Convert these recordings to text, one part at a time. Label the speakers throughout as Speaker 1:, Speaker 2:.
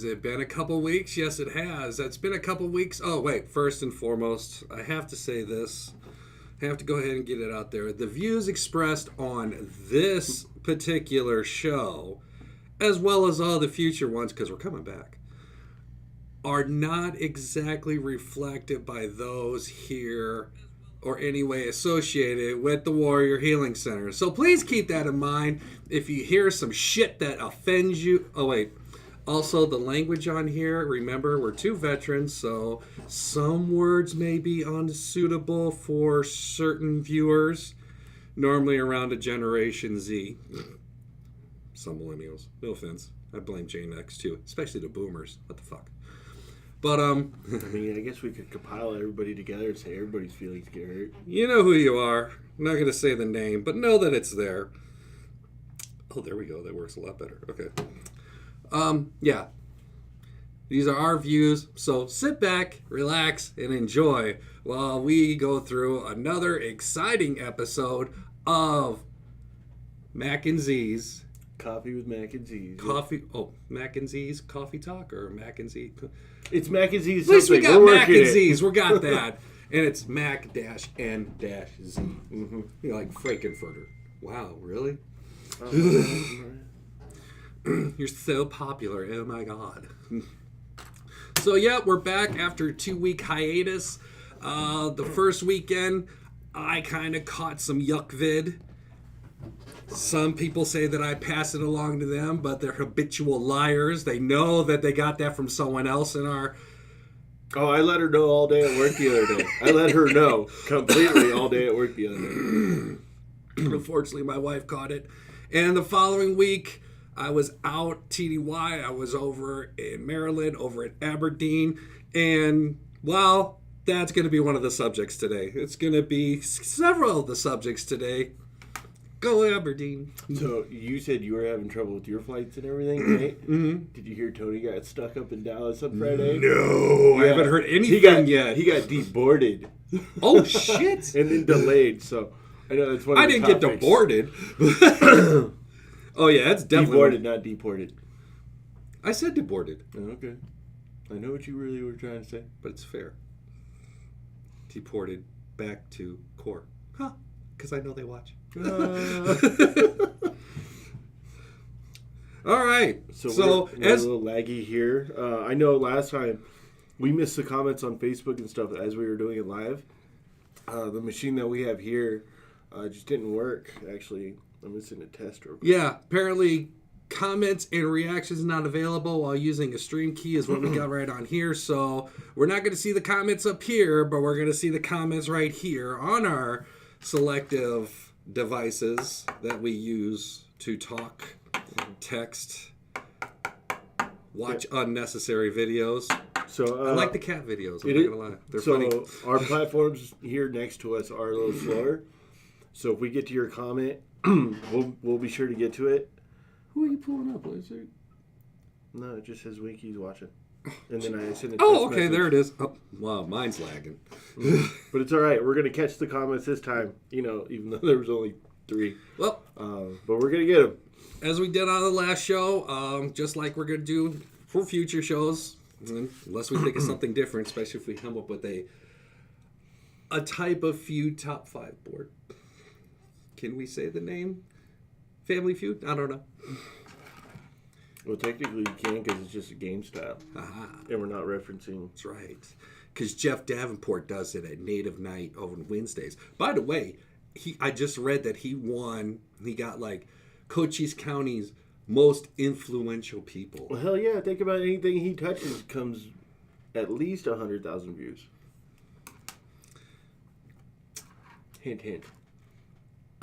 Speaker 1: Has it been a couple weeks? Yes, it has. It's been a couple weeks. Oh, wait. First and foremost, I have to say this. I have to go ahead and get it out there. The views expressed on this particular show, as well as all the future ones, because we're coming back, are not exactly reflected by those here or any way associated with the Warrior Healing Center. So please keep that in mind. If you hear some shit that offends you... Oh, wait. Also, the language on here, remember, we're two veterans, so some words may be unsuitable for certain viewers, normally around a Generation Z. Some millennials. No offense. I blame Gen X, too, especially the boomers. What the fuck? But,
Speaker 2: I mean, I guess we could compile everybody together and say everybody's feelings get hurt.
Speaker 1: You know who you are. I'm not going to say the name, but know that it's there. Oh, there we go. That works a lot better. Okay. Yeah. These are our views, so sit back, relax, and enjoy while we go through another exciting episode of Mac and Z's.
Speaker 2: Coffee with Mac and Z's.
Speaker 1: Coffee. Oh, Mac and Z's Coffee Talk or Mac and Z.
Speaker 2: It's Mac and Z's.
Speaker 1: At least we got Mac and Z's. We got that. And it's Mac-N-Z. Mm-hmm. You're like Frankenfurter. Wow, really? You're so popular. Oh my God. So yeah, we're back after a 2-week hiatus. The first weekend, I kind of caught some yuck vid. Some people say that I pass it along to them, but they're habitual liars. They know that they got that from someone else in our...
Speaker 2: Oh, I let her know all day at work the other day. I let her know completely all day at work the other day.
Speaker 1: Unfortunately, my wife caught it. And the following week, I was out TDY. I was over in Maryland, over at Aberdeen. And, well, that's going to be one of the subjects today. It's going to be several of the subjects today. Go Aberdeen.
Speaker 2: So you said you were having trouble with your flights and everything, right? Mm-hmm. Did you hear Tony got stuck up in Dallas on Friday?
Speaker 1: No, yeah. I haven't heard anything yet.
Speaker 2: He got deboarded.
Speaker 1: Oh, shit.
Speaker 2: And then delayed, so I know that's one of the
Speaker 1: topics. Get deported. Oh, yeah, that's definitely...
Speaker 2: Deboarded, not deported.
Speaker 1: I said deported.
Speaker 2: Oh, okay. I know what you really were trying to say.
Speaker 1: But it's fair. Deported back to core. Huh. Because I know they watch. All right.
Speaker 2: So we're a little laggy here. I know last time we missed the comments on Facebook and stuff as we were doing it live. The machine that we have here just didn't work. Actually, I'm missing a test.
Speaker 1: Yeah, apparently comments and reactions not available while using a stream key is what we got right on here. So we're not going to see the comments up here, but we're going to see the comments right here on our selective devices that we use to talk, text, watch unnecessary videos.
Speaker 2: So
Speaker 1: I like the cat videos. I'm not gonna lie, they're funny.
Speaker 2: So our platforms here next to us are a little slower. So if we get to your comment, we'll be sure to get to it.
Speaker 1: Who are you pulling up? What is it?
Speaker 2: No, it just says Winky's watching. And then I send it.
Speaker 1: Oh, okay, there it is. Oh, wow, mine's lagging.
Speaker 2: But it's all right. We're gonna catch the comments this time. You know, even though there was only 3.
Speaker 1: Well,
Speaker 2: but we're gonna get them
Speaker 1: as we did on the last show. Just like we're gonna do for future shows, unless we think of something different. Especially if we come up with a type of feud top 5 board. Can we say the name? Family Feud? I don't know.
Speaker 2: Well, technically you can because it's just a game style.
Speaker 1: Aha.
Speaker 2: And we're not referencing...
Speaker 1: That's right. Because Jeff Davenport does it at Native Night over Wednesdays. By the way, I just read that he won. He got like Cochise County's most influential people.
Speaker 2: Well, hell yeah. Think about anything he touches comes at least 100,000 views. Hint, hint.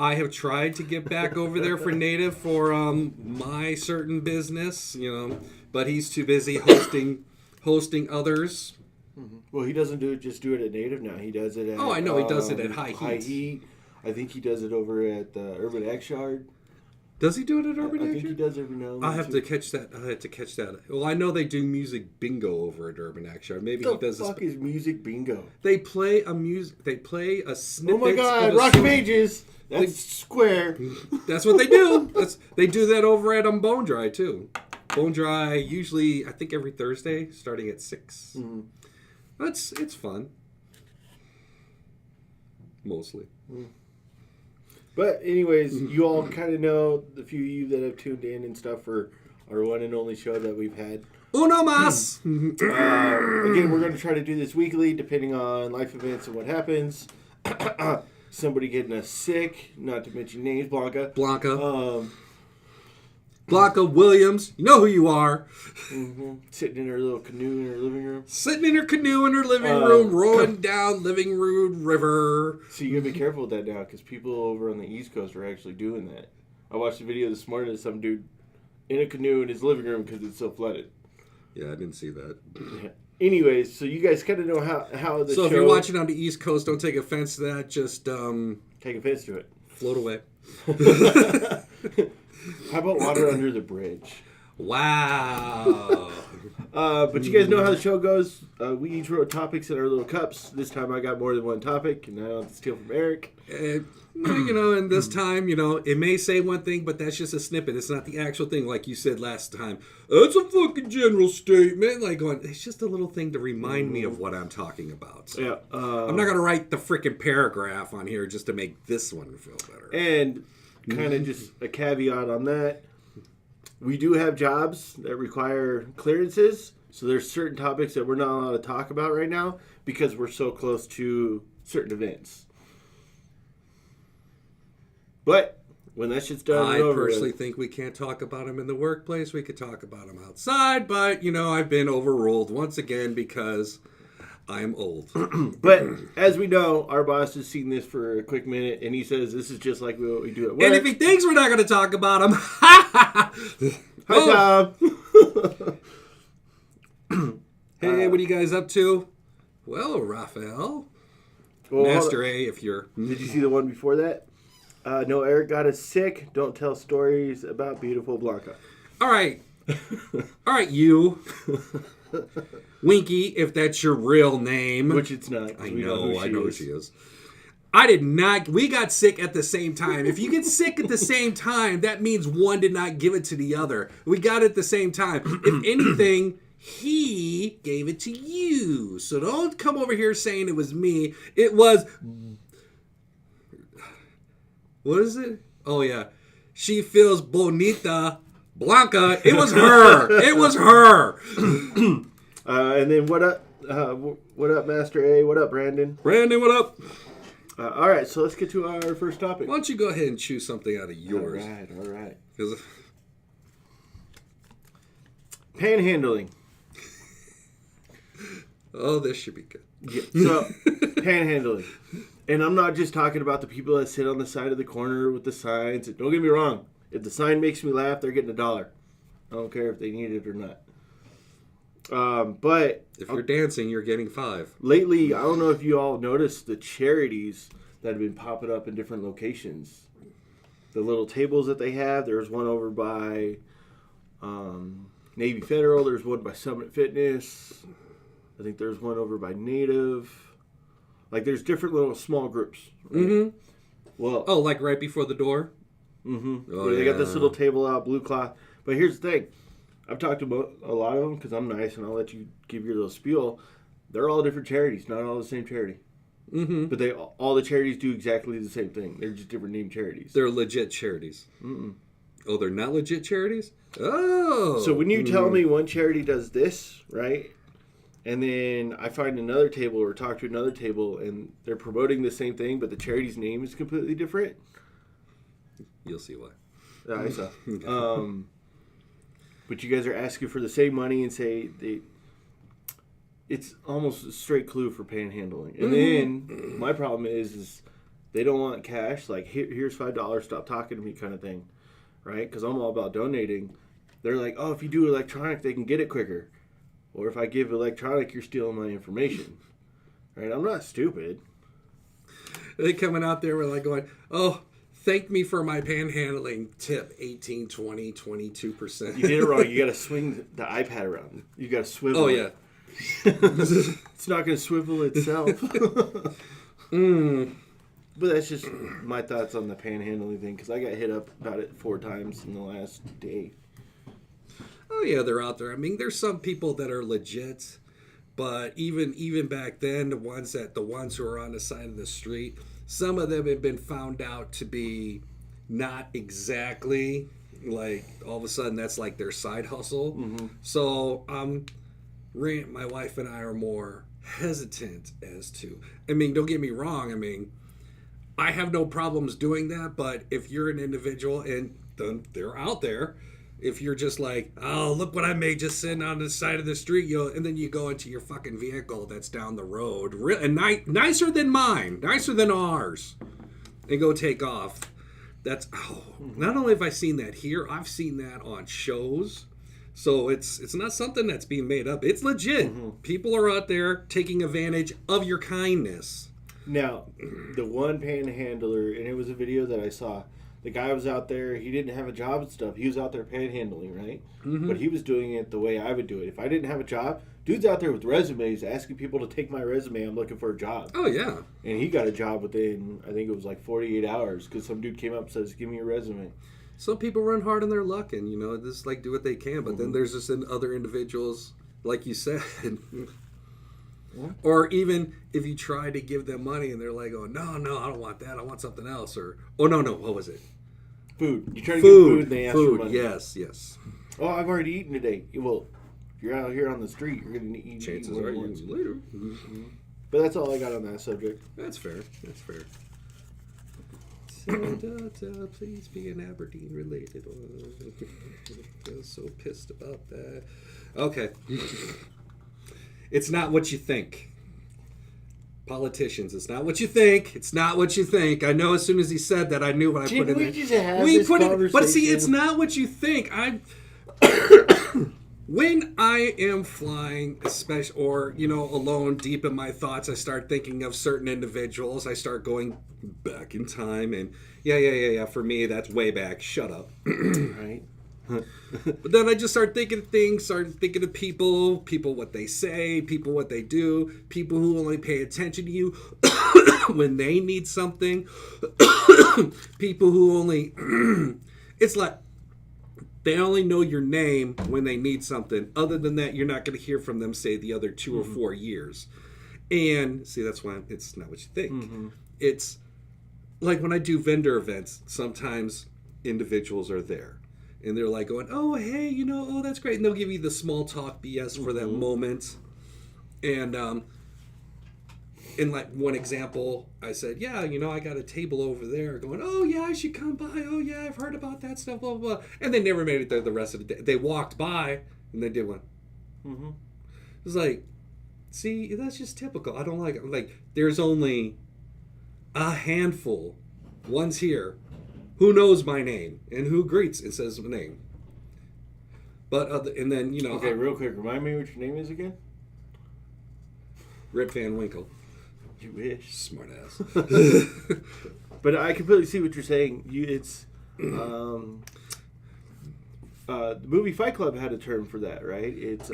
Speaker 1: I have tried to get back over there for Native for my certain business, but he's too busy hosting others.
Speaker 2: Mm-hmm. Well, he doesn't do it at Native now. He does it at...
Speaker 1: Oh, I know. He does it at High Heat.
Speaker 2: High Heat. I think he does it over at the Urban X Yard.
Speaker 1: Does he do it at Urban X Yard?
Speaker 2: I think he does every now and then.
Speaker 1: I'll have to catch that. Well, I know they do music bingo over at Urban X Yard. Maybe he does.
Speaker 2: What the fuck is music bingo?
Speaker 1: They play a snippet.
Speaker 2: Oh my God! Rock of Ages. That's square.
Speaker 1: That's what they do. They do that over at Bone Dry too. Bone dry, usually, I think every Thursday, starting at 6.
Speaker 2: Mm-hmm.
Speaker 1: It's fun. Mostly.
Speaker 2: But anyways, you all kind of know, the few of you that have tuned in and stuff, for our one and only show that we've had.
Speaker 1: Uno mas!
Speaker 2: Again, we're going to try to do this weekly, depending on life events and what happens. Somebody getting us sick, not to mention names, Blanca.
Speaker 1: Blanca Williams, you know who you are.
Speaker 2: Sitting in her little canoe in her living room.
Speaker 1: Sitting in her canoe in her living room, rowing down Living Road River.
Speaker 2: So you got to be careful with that now, because people over on the East Coast are actually doing that. I watched a video this morning of some dude in a canoe in his living room because it's so flooded.
Speaker 1: Yeah, I didn't see that.
Speaker 2: Yeah. Anyways, so you guys kind of know how the show...
Speaker 1: So if you're watching on the East Coast, don't take offense to that. Just
Speaker 2: take offense to it.
Speaker 1: Float away.
Speaker 2: How about water under the bridge?
Speaker 1: Wow.
Speaker 2: But you guys know how the show goes. We each wrote topics in our little cups. This time I got more than one topic, and I don't have to steal from Eric.
Speaker 1: And this time, it may say one thing, but that's just a snippet. It's not the actual thing, like you said last time. That's a fucking general statement. Like, it's just a little thing to remind me of what I'm talking about. So
Speaker 2: Yeah.
Speaker 1: I'm not going to write the freaking paragraph on here just to make this one feel better.
Speaker 2: And kind of just a caveat on that. We do have jobs that require clearances, so there's certain topics that we're not allowed to talk about right now because we're so close to certain events. But when that shit's done,
Speaker 1: I personally think we can't talk about them in the workplace. We could talk about them outside, but, I've been overruled once again because I'm old.
Speaker 2: But as we know, our boss has seen this for a quick minute, and he says this is just like what we do at work.
Speaker 1: And if he thinks we're not going to talk about him,
Speaker 2: hi,
Speaker 1: Tom. Hey, what are you guys up to? Well, Raphael.
Speaker 2: Well,
Speaker 1: Master A, if you're...
Speaker 2: Did you see the one before that? No, Eric got us sick. Don't tell stories about beautiful Blanca.
Speaker 1: All right. All right, you. Winky, if that's your real name.
Speaker 2: Which it's not.
Speaker 1: I know who she is. I did not. We got sick at the same time. If you get sick at the same time, that means one did not give it to the other. We got it at the same time. If anything, he gave it to you. So don't come over here saying it was me. It was... What is it? Oh, yeah. She feels bonita. Blanca. It was her. It was her.
Speaker 2: And then what up? What up, Master A? What up, Brandon?
Speaker 1: Brandon, what up?
Speaker 2: All right, so let's get to our first topic.
Speaker 1: Why don't you go ahead and choose something out of yours?
Speaker 2: All right.
Speaker 1: 'Cause...
Speaker 2: Panhandling.
Speaker 1: Oh, this should be good.
Speaker 2: Yeah, so, panhandling. And I'm not just talking about the people that sit on the side of the corner with the signs. Don't get me wrong. If the sign makes me laugh, they're getting $1. I don't care if they need it or not. But
Speaker 1: if you're dancing, you're getting 5.
Speaker 2: Lately, I don't know if you all noticed the charities that have been popping up in different locations. The little tables that they have. There's one over by Navy Federal. There's one by Summit Fitness. I think there's one over by Native. Like, there's different little small groups. Right?
Speaker 1: Mm-hmm.
Speaker 2: Well,
Speaker 1: like right before the door?
Speaker 2: Mm-hmm.
Speaker 1: Oh,
Speaker 2: They got this little table out, blue cloth. But here's the thing. I've talked to a lot of them because I'm nice and I'll let you give your little spiel. They're all different charities, not all the same charity.
Speaker 1: Mm-hmm.
Speaker 2: But all the charities do exactly the same thing. They're just different named charities.
Speaker 1: They're legit charities.
Speaker 2: Mm-mm.
Speaker 1: Oh, they're not legit charities? Oh.
Speaker 2: So when you tell me one charity does this, right? And then I find another table or talk to another table and they're promoting the same thing, but the charity's name is completely different.
Speaker 1: You'll see why.
Speaker 2: I saw. But you guys are asking for the same money and say it's almost a straight clue for panhandling. And then my problem is they don't want cash. Like, here's $5, stop talking to me kind of thing. Right? Because I'm all about donating. They're like, oh, if you do electronic, they can get it quicker. Or if I give electronic, you're stealing my information. Right? I'm not stupid.
Speaker 1: They coming out there with going, oh, thank me for my panhandling tip, 18, 20, 22%.
Speaker 2: You did it wrong. You got to swing the iPad around. You got to swivel.
Speaker 1: Oh, yeah.
Speaker 2: It's not going to swivel itself. But that's just my thoughts on the panhandling thing, because I got hit up about it 4 times in the last day.
Speaker 1: Oh yeah, they're out there. I mean, there's some people that are legit, but even back then, the ones who are on the side of the street, some of them have been found out to be not exactly like all of a sudden that's like their side hustle. So my wife and I are more hesitant as to. I mean, don't get me wrong. I mean, I have no problems doing that, but if you're an individual and they're out there, if you're just like, oh, look what I made just sitting on the side of the street, and then you go into your fucking vehicle that's down the road, and nicer than mine, nicer than ours, and go take off. That's, not only have I seen that here, I've seen that on shows. So it's not something that's being made up. It's legit. People are out there taking advantage of your kindness.
Speaker 2: Now, the one panhandler, and it was a video that I saw, the guy was out there, he didn't have a job and stuff. He was out there panhandling, right? But he was doing it the way I would do it. If I didn't have a job, dude's out there with resumes asking people to take my resume. I'm looking for a job.
Speaker 1: Oh, yeah.
Speaker 2: And he got a job within, I think it was like 48 hours because some dude came up and says, give me your resume.
Speaker 1: Some people run hard on their luck and, just like do what they can. But then there's just other individuals, like you said. Or even if you try to give them money and they're like, oh, no, I don't want that. I want something else. Or, no, what was it?
Speaker 2: Food. You try to get food and they ask for money.
Speaker 1: Yes.
Speaker 2: Oh, I've already eaten today. Well, if you're out here on the street, you're going to eat.
Speaker 1: Chances are you later.
Speaker 2: But that's all I got on that subject.
Speaker 1: That's fair. Please be an Aberdeen related one. I'm so pissed about that. Okay. It's not what you think. Politicians, it's not what you think. It's not what you think. I know as soon as he said that, I knew what I put in there. But see, it's not what you think. When I am flying, especially, or, alone, deep in my thoughts, I start thinking of certain individuals. I start going back in time, and yeah. For me, that's way back. Shut up.
Speaker 2: Right.
Speaker 1: But then I just start thinking of things, start thinking of people what they say, people what they do, people who only pay attention to you when they need something, people who only, it's like, they only know your name when they need something. Other than that, you're not going to hear from them, say, the other 2 or 4 years. And, see, that's why it's not what you think. It's like when I do vendor events, sometimes individuals are there. And they're like going, oh, hey, oh, that's great. And they'll give you the small talk BS for that moment. And in like one example, I said, yeah, I got a table over there going, oh, yeah, I should come by. Oh, yeah, I've heard about that stuff, blah, blah, blah. And they never made it there the rest of the day. They walked by and they did one. It was like, see, that's just typical. I don't like it. Like, there's only a handful, one's here, who knows my name and who greets and says my name. But and then
Speaker 2: Okay, real quick, remind me what your name is again.
Speaker 1: Rip Van Winkle.
Speaker 2: You wish.
Speaker 1: Smart ass.
Speaker 2: But I completely see what you're saying. It's the movie Fight Club had a term for that, right? It's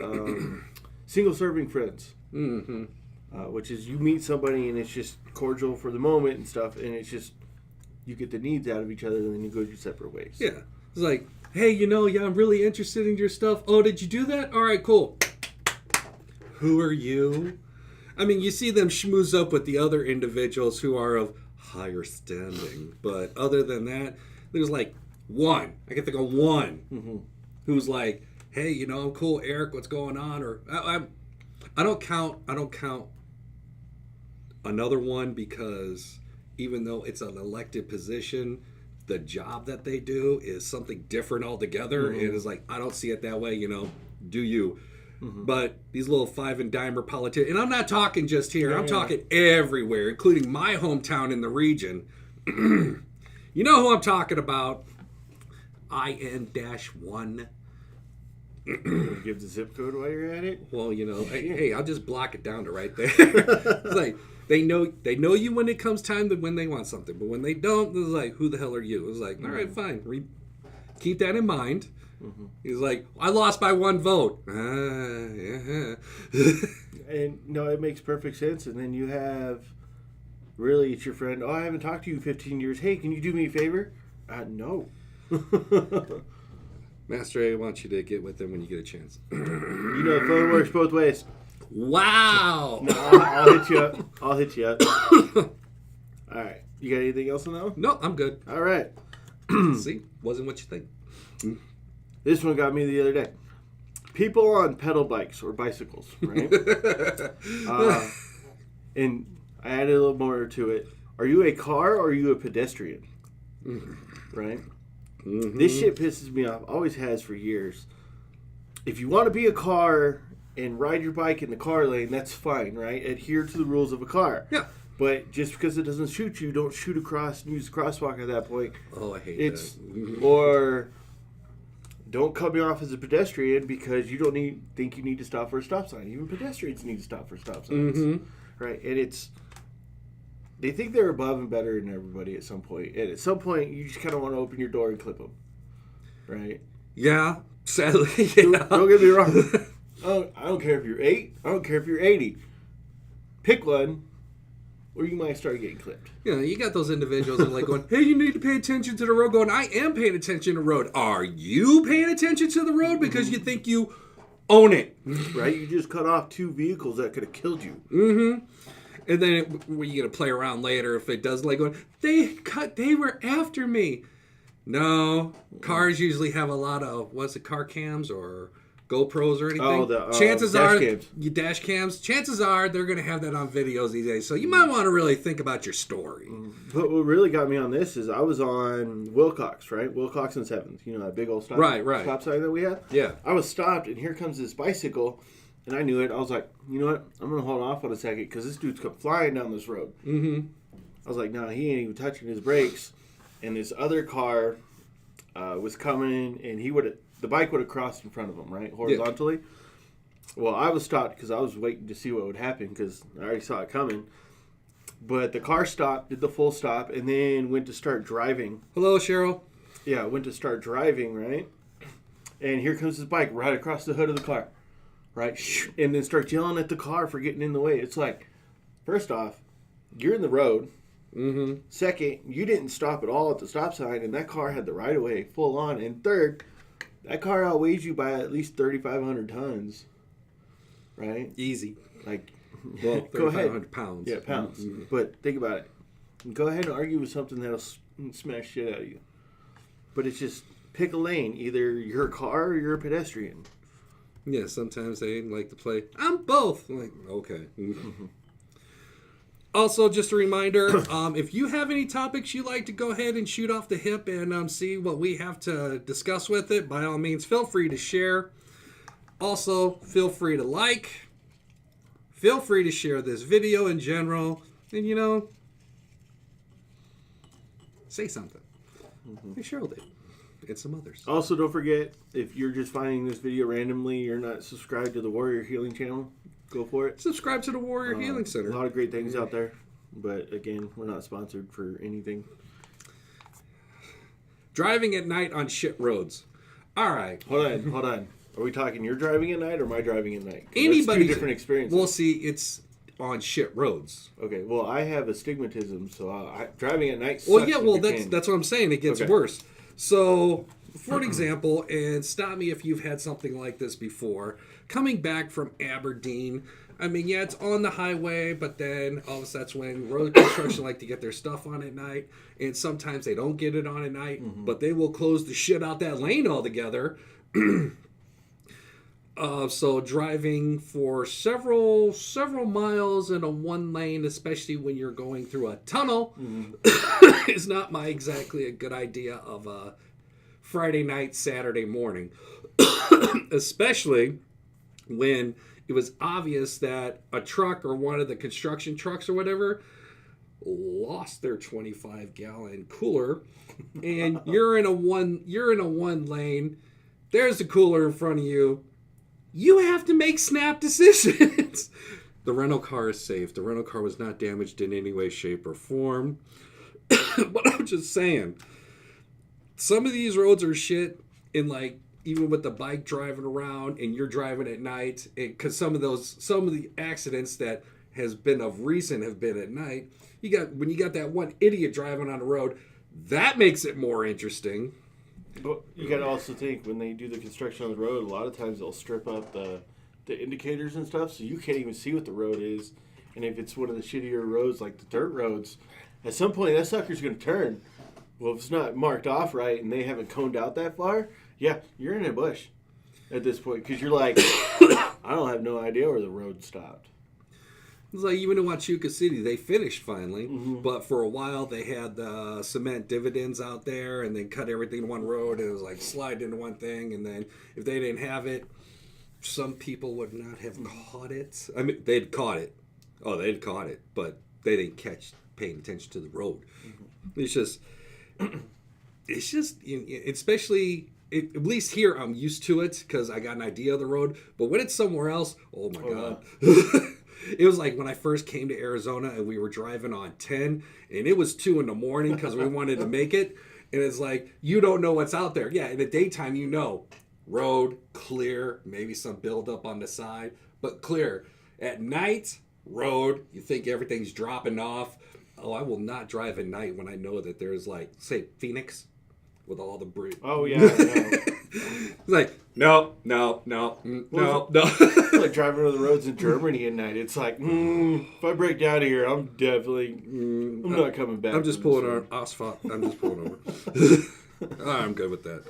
Speaker 2: single serving friends. Which is you meet somebody and it's just cordial for the moment and stuff, and it's just you get the needs out of each other, and then you go your separate ways.
Speaker 1: Yeah. It's like, hey, I'm really interested in your stuff. Oh, did you do that? All right, cool. Who are you? I mean, you see them schmooze up with the other individuals who are of higher standing. But other than that, there's like one. I can think of one who's like, hey, I'm cool, Eric, what's going on? Or I don't count another one because even though it's an elected position, the job that they do is something different altogether. And it's like, I don't see it that way, do you? But these little five and dimer politicians, and I'm not talking just here, I'm talking everywhere, including my hometown in the region. You know who I'm talking about. IN-1.
Speaker 2: Give the zip code while you're at it?
Speaker 1: Well, hey, I'll just block it down to right there. It's like, they know you when it comes time to when they want something, but when they don't, it's like, who the hell are you? It's like, all right, fine. Keep that in mind. He's like, I lost by 1 vote. Yeah.
Speaker 2: And no, it makes perfect sense. And then you have, really, it's your friend. Oh, I haven't talked to you in 15 years. Hey, can you do me a favor? No.
Speaker 1: Master A wants you to get with them when you get a chance.
Speaker 2: You know, the phone works both ways.
Speaker 1: Wow.
Speaker 2: No, I'll hit you up. I'll hit you up. All right. You got anything else on that one?
Speaker 1: No, I'm good.
Speaker 2: All right.
Speaker 1: See? Wasn't what you think.
Speaker 2: This one got me the other day. People on pedal bikes or bicycles, right? And I added a little more to it. Are you a car or are you a pedestrian? Right? Mm-hmm. This shit pisses me off. Always has for years. If you want to be a car and ride your bike in the car lane, that's fine, right? Adhere to the rules of a car.
Speaker 1: Yeah.
Speaker 2: But just because it doesn't shoot you, don't shoot across and use the crosswalk at that point.
Speaker 1: Oh, I hate that.
Speaker 2: Or don't cut me off as a pedestrian because you don't think you need to stop for a stop sign. Even pedestrians need to stop for stop signs. Mm-hmm. Right? And they think they're above and better than everybody at some point. And at some point, you just kind of want to open your door and clip them. Right?
Speaker 1: Yeah. Sadly, yeah.
Speaker 2: Don't get me wrong. I don't care if you're 8. I don't care if you're 80. Pick one, or you might start getting clipped.
Speaker 1: You know, you got those individuals that are like going, hey, you need to pay attention to the road. Going, I am paying attention to the road. Are you paying attention to the road because you think you own it?
Speaker 2: Right? You just cut off 2 vehicles that could have killed you.
Speaker 1: Mm-hmm. And then when you going to play around later if it does like going, they were after me. No, cars usually have a lot of, car cams or GoPros or anything?
Speaker 2: Oh,
Speaker 1: chances
Speaker 2: dash
Speaker 1: are,
Speaker 2: cams.
Speaker 1: You dash cams, chances are they're going to have that on videos these days. So you might want to really think about your story.
Speaker 2: But what really got me on this is I was on Wilcox, right? Wilcox and 7th. You know that big old stop sign that we have?
Speaker 1: Yeah.
Speaker 2: I was stopped, and here comes this bicycle, and I knew it. I was like, you know what? I'm going to hold off on a second because this dude's come flying down this road. Mm-hmm. I was like, no, he ain't even touching his brakes. And this other car was coming, and the bike would have crossed in front of him, right, horizontally. Yeah. Well, I was stopped because I was waiting to see what would happen because I already saw it coming. But the car stopped, did the full stop, and then went to start driving.
Speaker 1: Hello, Cheryl.
Speaker 2: Yeah, went to start driving, right? And here comes this bike right across the hood of the car, right? And then starts yelling at the car for getting in the way. It's like, first off, you're in the road. Mm-hmm. Second, you didn't stop at all at the stop sign, and that car had the right of way full on. And third, that car outweighs you by at least 3,500 tons, right?
Speaker 1: Easy.
Speaker 2: Like,
Speaker 1: well,
Speaker 2: go ahead.
Speaker 1: 3,500 pounds.
Speaker 2: Yeah, pounds. Mm-hmm. But think about it. Go ahead and argue with something that'll smash shit out of you. But it's just pick a lane. Either you're a car or you're a pedestrian.
Speaker 1: Yeah, sometimes they like to play, I'm both. I'm like, okay. Mm-hmm. Also, just a reminder, if you have any topics you'd like to go ahead and shoot off the hip and see what we have to discuss with it, by all means, feel free to share. Also, feel free to like. Feel free to share this video in general. And, say something. Mm-hmm. Like Cheryl did. And some others.
Speaker 2: Also, don't forget, if you're just finding this video randomly, you're not subscribed to the Warrior Healing channel, go for it.
Speaker 1: Subscribe to the Warrior Healing Center.
Speaker 2: A lot of great things out there. But again, we're not sponsored for anything.
Speaker 1: Driving at night on shit roads. All right.
Speaker 2: Hold on. Are we talking you're driving at night or my driving at night?
Speaker 1: Anybody.
Speaker 2: 2 different experiences.
Speaker 1: Well, see, it's on shit roads.
Speaker 2: Okay. Well, I have astigmatism, so driving at night sucks.
Speaker 1: Well, yeah. Well, that's what I'm saying. It gets worse. So, for example, and stop me if you've had something like this before. Coming back from Aberdeen, I mean, yeah, it's on the highway, but then that's when road construction like to get their stuff on at night, and sometimes they don't get it on at night, but they will close the shit out that lane altogether. So driving for several miles in a one lane, especially when you're going through a tunnel, is not exactly a good idea of a Friday night, Saturday morning, especially when it was obvious that a truck or one of the construction trucks or whatever lost their 25-gallon cooler, and you're in a one lane. There's a cooler in front of you. You have to make snap decisions. The rental car is safe. The rental car was not damaged in any way, shape, or form. But I'm just saying, some of these roads are shit, and even with the bike driving around and you're driving at night, because some of the accidents that has been of recent have been at night. When you got that one idiot driving on the road, that makes it more interesting.
Speaker 2: But you got to also think when they do the construction on the road, a lot of times they'll strip out the indicators and stuff, so you can't even see what the road is. And if it's one of the shittier roads, like the dirt roads, at some point that sucker's going to turn. Well, if it's not marked off right and they haven't coned out that far, yeah, you're in a bush at this point because you're like, I don't have no idea where the road stopped.
Speaker 1: It's like even in Huachuca City, they finished finally, but for a while they had the cement dividends out there and then cut everything to one road. And it was like slide into one thing, and then if they didn't have it, some people would not have caught it. I mean, they'd caught it. Oh, they'd caught it, but they didn't catch paying attention to the road. It's just, especially. At least here, I'm used to it because I got an idea of the road. But when it's somewhere else, oh my God. It was like when I first came to Arizona and we were driving on 10 and it was 2 a.m. because we wanted to make it. And it's like, you don't know what's out there. Yeah, in the daytime, you know, road, clear, maybe some buildup on the side, but clear. At night, road, you think everything's dropping off. Oh, I will not drive at night when I know that there's like, say, Phoenix with all the bridge.
Speaker 2: Oh, yeah, I know.
Speaker 1: It's like, no.
Speaker 2: It's like driving on the roads in Germany at night. It's like, if I break down here, I'm definitely, I'm not coming back.
Speaker 1: I'm just pulling on asphalt. I'm just pulling over. I'm good with that.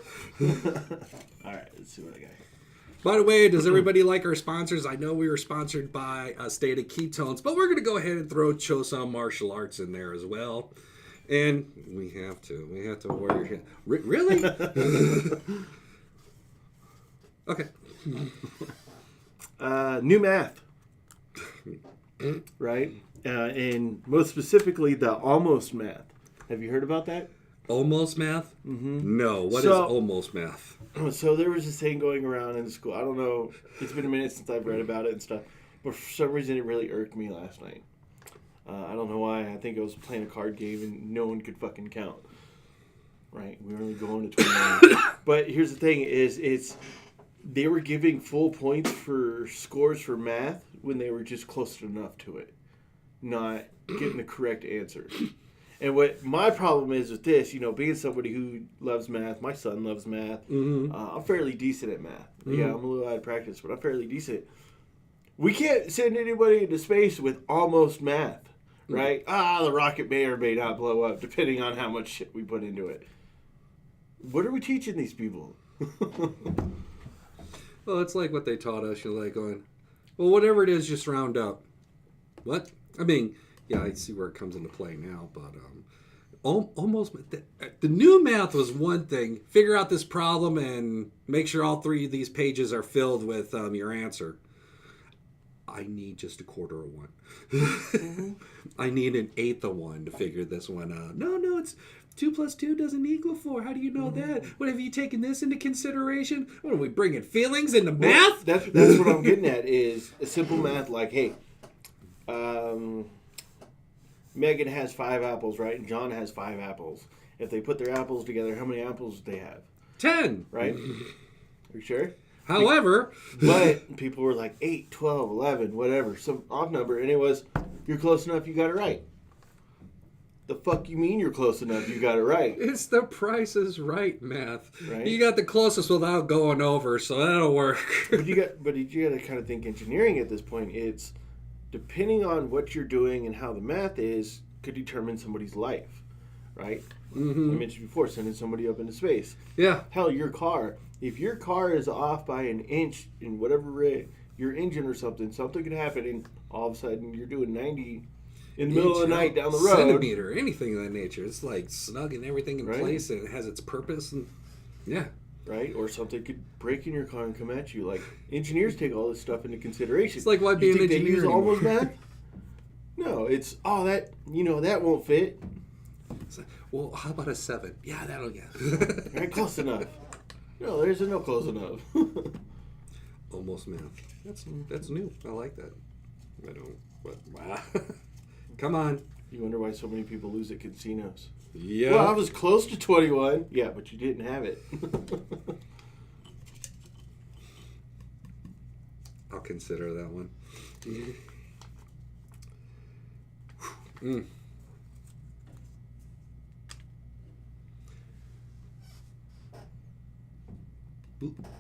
Speaker 2: All right, let's see what I got here.
Speaker 1: By the way, does everybody like our sponsors? I know we were sponsored by State of Ketones, but we're going to go ahead and throw Chosun Martial Arts in there as well. And we have to wear your hand. Really? Okay.
Speaker 2: New math. Right? And most specifically, the almost math. Have you heard about that?
Speaker 1: Almost math?
Speaker 2: Mm-hmm.
Speaker 1: No. What is almost math?
Speaker 2: So there was this thing going around in the school. I don't know. It's been a minute since I've read about it and stuff. But for some reason, it really irked me last night. I don't know why. I think I was playing a card game and no one could fucking count. Right? We were only going to 29. But here's the thing is they were giving full points for scores for math when they were just close enough to it. Not getting the correct answers. And what my problem is with this, being somebody who loves math, my son loves math. I'm fairly decent at math. Yeah, I'm a little out of practice, but I'm fairly decent. We can't send anybody into space with almost math. Right? The rocket may or may not blow up, depending on how much shit we put into it. What are we teaching these people?
Speaker 1: Well, it's like what they taught us. You're like going, well, whatever it is, just round up. What? I mean, yeah, I see where it comes into play now, but almost the new math was one thing. Figure out this problem and make sure all 3 of these pages are filled with your answer. I need just a quarter of one. I need an eighth of one to figure this one out. No, it's 2 + 2 doesn't equal 4. How do you know that? What, have you taken this into consideration? What, are we bringing feelings into math?
Speaker 2: That's what I'm getting at is a simple math like, hey, Megan has 5 apples, right? And John has 5 apples. If they put their apples together, how many apples do they have?
Speaker 1: 10.
Speaker 2: Right? Are you sure?
Speaker 1: However,
Speaker 2: but people were like 8, 12, 11, whatever, some off number, and it was, you're close enough, you got it right. The fuck you mean you're close enough, you got it right?
Speaker 1: It's the Price is Right math.
Speaker 2: Right?
Speaker 1: You got the closest without going over, so that'll work.
Speaker 2: But you got to kind of think engineering at this point. It's depending on what you're doing and how the math is could determine somebody's life, right? I mentioned before, sending somebody up into space.
Speaker 1: Yeah.
Speaker 2: Hell, your car. If your car is off by an inch in whatever rate, your engine or something could happen, and all of a sudden you're doing 90 in the middle of the night down the road.
Speaker 1: Centimeter, anything of that nature. It's like snugging everything in place, and it has its purpose. And yeah.
Speaker 2: Right? Or something could break in your car and come at you. Like, engineers take all this stuff into consideration.
Speaker 1: It's like, why be an engineer
Speaker 2: they use
Speaker 1: anymore?
Speaker 2: almost math? No, it's, that won't fit.
Speaker 1: Like, well, how about a 7? Yeah, that'll get.
Speaker 2: Right, close enough. No, there's no close enough.
Speaker 1: Almost math. That's new. I like that. I don't. But wow. Come on.
Speaker 2: You wonder why so many people lose at casinos.
Speaker 1: Yeah.
Speaker 2: Well, I was close to 21. Yeah, but you didn't have it.
Speaker 1: I'll consider that one.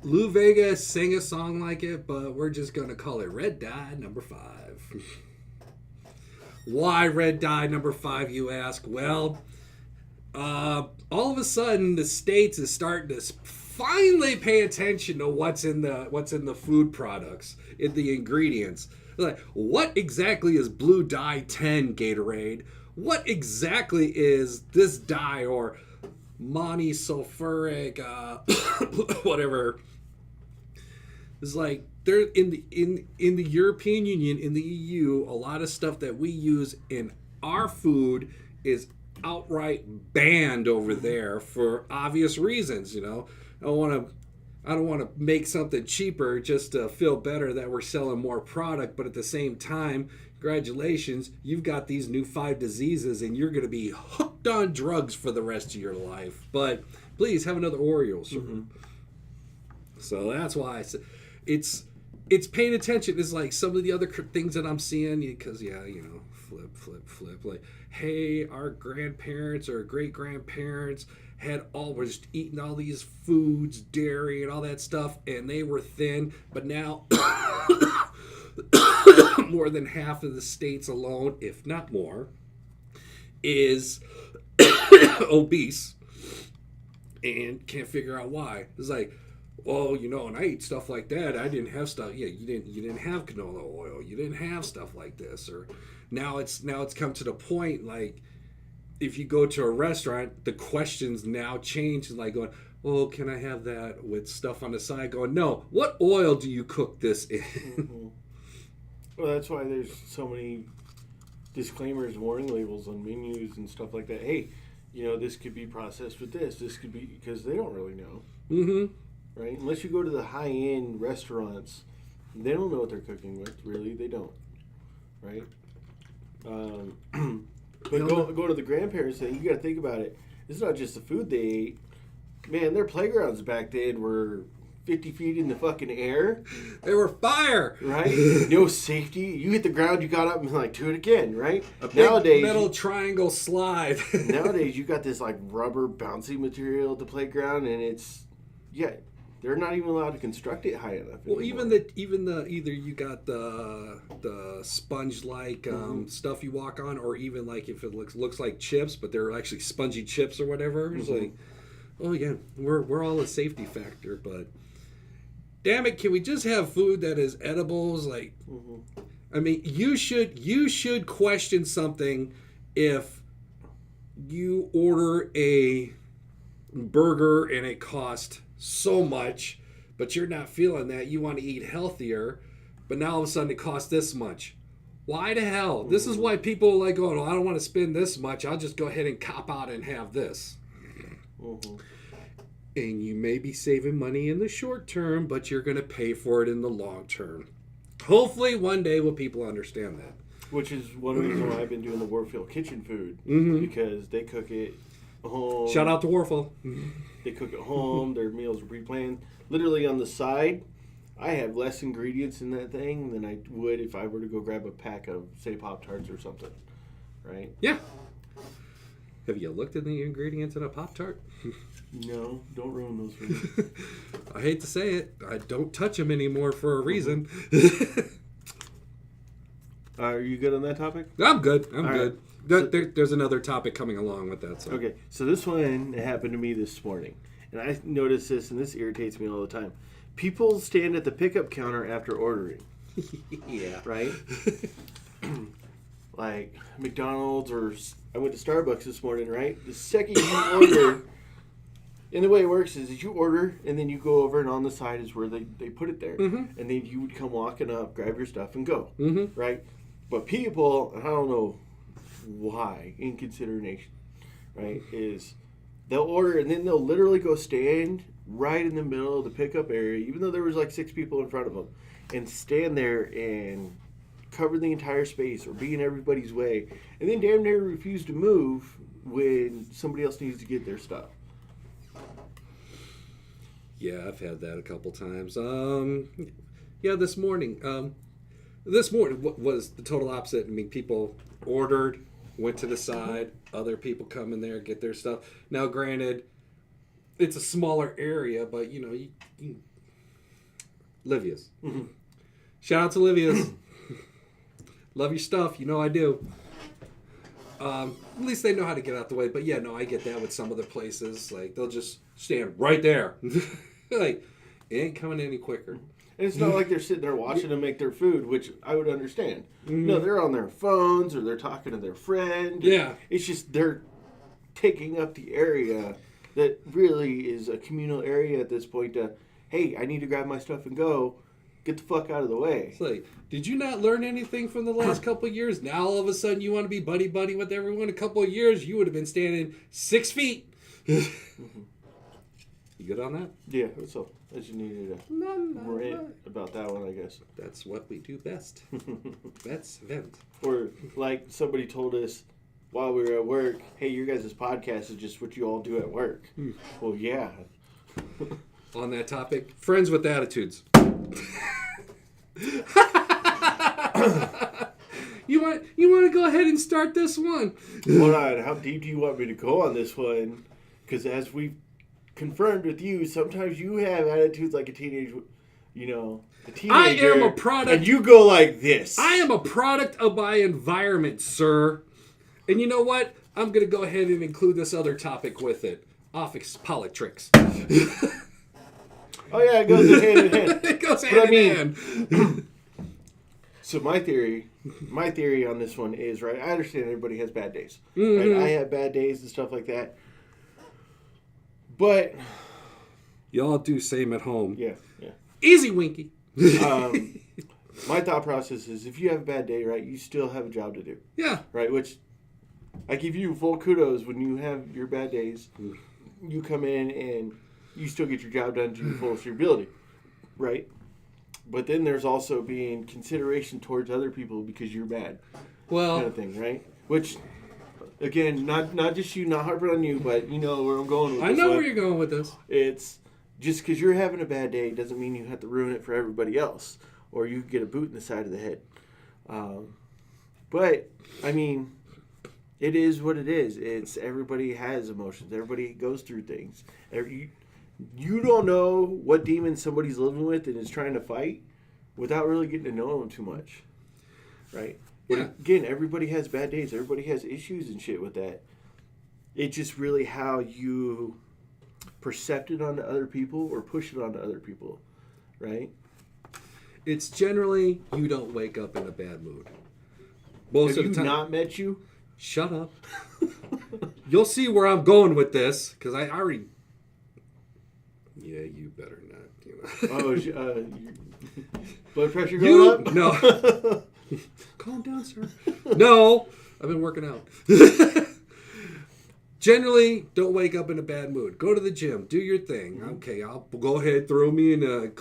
Speaker 1: Lou Vega sang a song like it, but we're just going to call it Red Dye number 5. Why Red Dye number 5, you ask? Well, all of a sudden the States is starting to finally pay attention to what's in the food products, in the ingredients. Like, what exactly is Blue Dye 10 Gatorade? What exactly is this dye or monosulfuric whatever? It's like there in the European Union, in the EU, a lot of stuff that we use in our food is outright banned over there for obvious reasons. I don't want to make something cheaper just to feel better that we're selling more product, but at the same time, congratulations, you've got these new 5 diseases and you're going to be hooked on drugs for the rest of your life. But please have another Oreo, sir. Mm-hmm. So that's why I said it's paying attention. It's like some of the other things that I'm seeing, because flip. Like, hey, our grandparents or great-grandparents had always eaten all these foods, dairy and all that stuff, and they were thin, but now more than half of the states alone, if not more, is obese and can't figure out why. It's like, well, and I eat stuff like that. I didn't have stuff. Yeah, you didn't have canola oil. You didn't have stuff like this. Or now it's come to the point, like, if you go to a restaurant, the questions now change, like going, oh, can I have that with stuff on the side? Going, no, what oil do you cook this in?
Speaker 2: Mm-hmm. Well, that's why there's so many disclaimers, warning labels on menus and stuff like that. Hey, this could be processed with this. This could be, because they don't really know. Mm-hmm. Right? Unless you go to the high-end restaurants, they don't know what they're cooking with. Really, they don't. Right? But go to the grandparents thing. You got to think about it. It's not just the food they ate. Man, their playgrounds back then were 50 feet in the fucking air.
Speaker 1: They were fire.
Speaker 2: Right? No safety. You hit the ground, you got up and like, do it again, right?
Speaker 1: A big metal triangle slide.
Speaker 2: Nowadays, you got this like rubber bouncy material at the playground, and they're not even allowed to construct it high enough
Speaker 1: well, anymore. even the either you got the sponge like stuff you walk on, or even like if it looks like chips, but they're actually spongy chips or whatever. It's like, oh yeah, we're all a safety factor, but damn it, can we just have food that is edibles? Like, I mean, you should question something if you order a burger and it costs so much, but you're not feeling that. You want to eat healthier, but now all of a sudden it costs this much. Why the hell? Mm-hmm. This is why people like going, I don't want to spend this much. I'll just go ahead and cop out and have this. Mm-hmm. And you may be saving money in the short term, but you're going to pay for it in the long term. Hopefully one day will people understand that.
Speaker 2: Which is one of the reasons why I've been doing the Warfield kitchen food, because they cook it home.
Speaker 1: Shout out to Warfield.
Speaker 2: They cook at home. Their meals are pre-planned. Literally on the side, I have less ingredients in that thing than I would if I were to go grab a pack of, say, Pop-Tarts or something. Right?
Speaker 1: Yeah. Have you looked at the ingredients in a Pop-Tart?
Speaker 2: No, don't ruin those for me.
Speaker 1: I hate to say it. I don't touch them anymore for a reason.
Speaker 2: Are you good on that topic?
Speaker 1: I'm good. I'm good. Right. There's another topic coming along with that. So.
Speaker 2: Okay, so this one happened to me this morning. And I noticed this, and this irritates me all the time. People stand at the pickup counter after ordering.
Speaker 1: Yeah.
Speaker 2: Right? Like McDonald's, or I went to Starbucks this morning, right? The second you order, and the way it works is you order, and then you go over, and on the side is where they put it there. Mm-hmm. And then you would come walking up, grab your stuff, and go. Mm-hmm. Right? But people, I don't know why, in consideration, right, is they'll order, and then they'll literally go stand right in the middle of the pickup area, even though there was like 6 people in front of them, and stand there and cover the entire space or be in everybody's way, and then damn near refuse to move when somebody else needs to get their stuff.
Speaker 1: Yeah, I've had that a couple times. This morning was the total opposite. I mean, people ordered, went to the side, other people come in there, get their stuff. Now, granted, it's a smaller area, but you Livia's. Mm-hmm. Shout out to Livia's. Love your stuff. I do. At least they know how to get out the way. But yeah, no, I get that with some other places. Like, they'll just stand right there. Like, it ain't coming any quicker.
Speaker 2: And it's not like they're sitting there watching them make their food, which I would understand. Mm-hmm. No, they're on their phones or they're talking to their friend.
Speaker 1: Yeah.
Speaker 2: It's just they're taking up the area that really is a communal area at this point to, hey, I need to grab my stuff and go. Get the fuck out of the way.
Speaker 1: It's like, did you not learn anything from the last couple of years? Now all of a sudden you want to be buddy-buddy with everyone? A couple of years, you would have been standing 6 feet. Mm-hmm. You good on that?
Speaker 2: Yeah, that's all. I just needed to rant about that one, I guess.
Speaker 1: That's what we do best. That's vent.
Speaker 2: Or like somebody told us while we were at work, hey, your guys' podcast is just what you all do at work. Well, yeah.
Speaker 1: On that topic, friends with attitudes. You want to go ahead and start this one?
Speaker 2: Hold on. How deep do you want me to go on this one? Because as we've confirmed with you, sometimes you have attitudes like a teenager. A teenager.
Speaker 1: I am a product.
Speaker 2: And you go like this.
Speaker 1: I am a product of my environment, sir. And you know what? I'm going to go ahead and include this other topic with it. Office politics.
Speaker 2: Oh, yeah, it goes hand in hand.
Speaker 1: It goes hand in hand.
Speaker 2: So my theory on this one is, right, I understand everybody has bad days. Mm-hmm. Right? I have bad days and stuff like that. But
Speaker 1: y'all do same at home.
Speaker 2: Yeah.
Speaker 1: Easy, Winky.
Speaker 2: My thought process is if you have a bad day, right, you still have a job to do.
Speaker 1: Yeah.
Speaker 2: Right, which I give you full kudos when you have your bad days. You come in and you still get your job done to the fullest of your ability, right? But then there's also being consideration towards other people because you're bad, kind of thing, right? Which, again, not just you, not harping on you, but you know where I'm going with this.
Speaker 1: I know where you're going with this.
Speaker 2: It's just because you're having a bad day doesn't mean you have to ruin it for everybody else, or you get a boot in the side of the head. But I mean, it is what it is. It's everybody has emotions. Everybody goes through things. You don't know what demon somebody's living with and is trying to fight without really getting to know them too much, right?
Speaker 1: Yeah.
Speaker 2: But again, everybody has bad days. Everybody has issues and shit with that. It's just really how you percept it onto other people or push it onto other people, right?
Speaker 1: It's generally you don't wake up in a bad mood. Most
Speaker 2: Have
Speaker 1: of the time.
Speaker 2: Not met you?
Speaker 1: Shut up. You'll see where I'm going with this because I already. Yeah, you better not.
Speaker 2: Oh, blood pressure going up?
Speaker 1: No. Calm down, sir. No, I've been working out. Generally, don't wake up in a bad mood. Go to the gym. Do your thing. Okay, I'll go ahead, throw me in a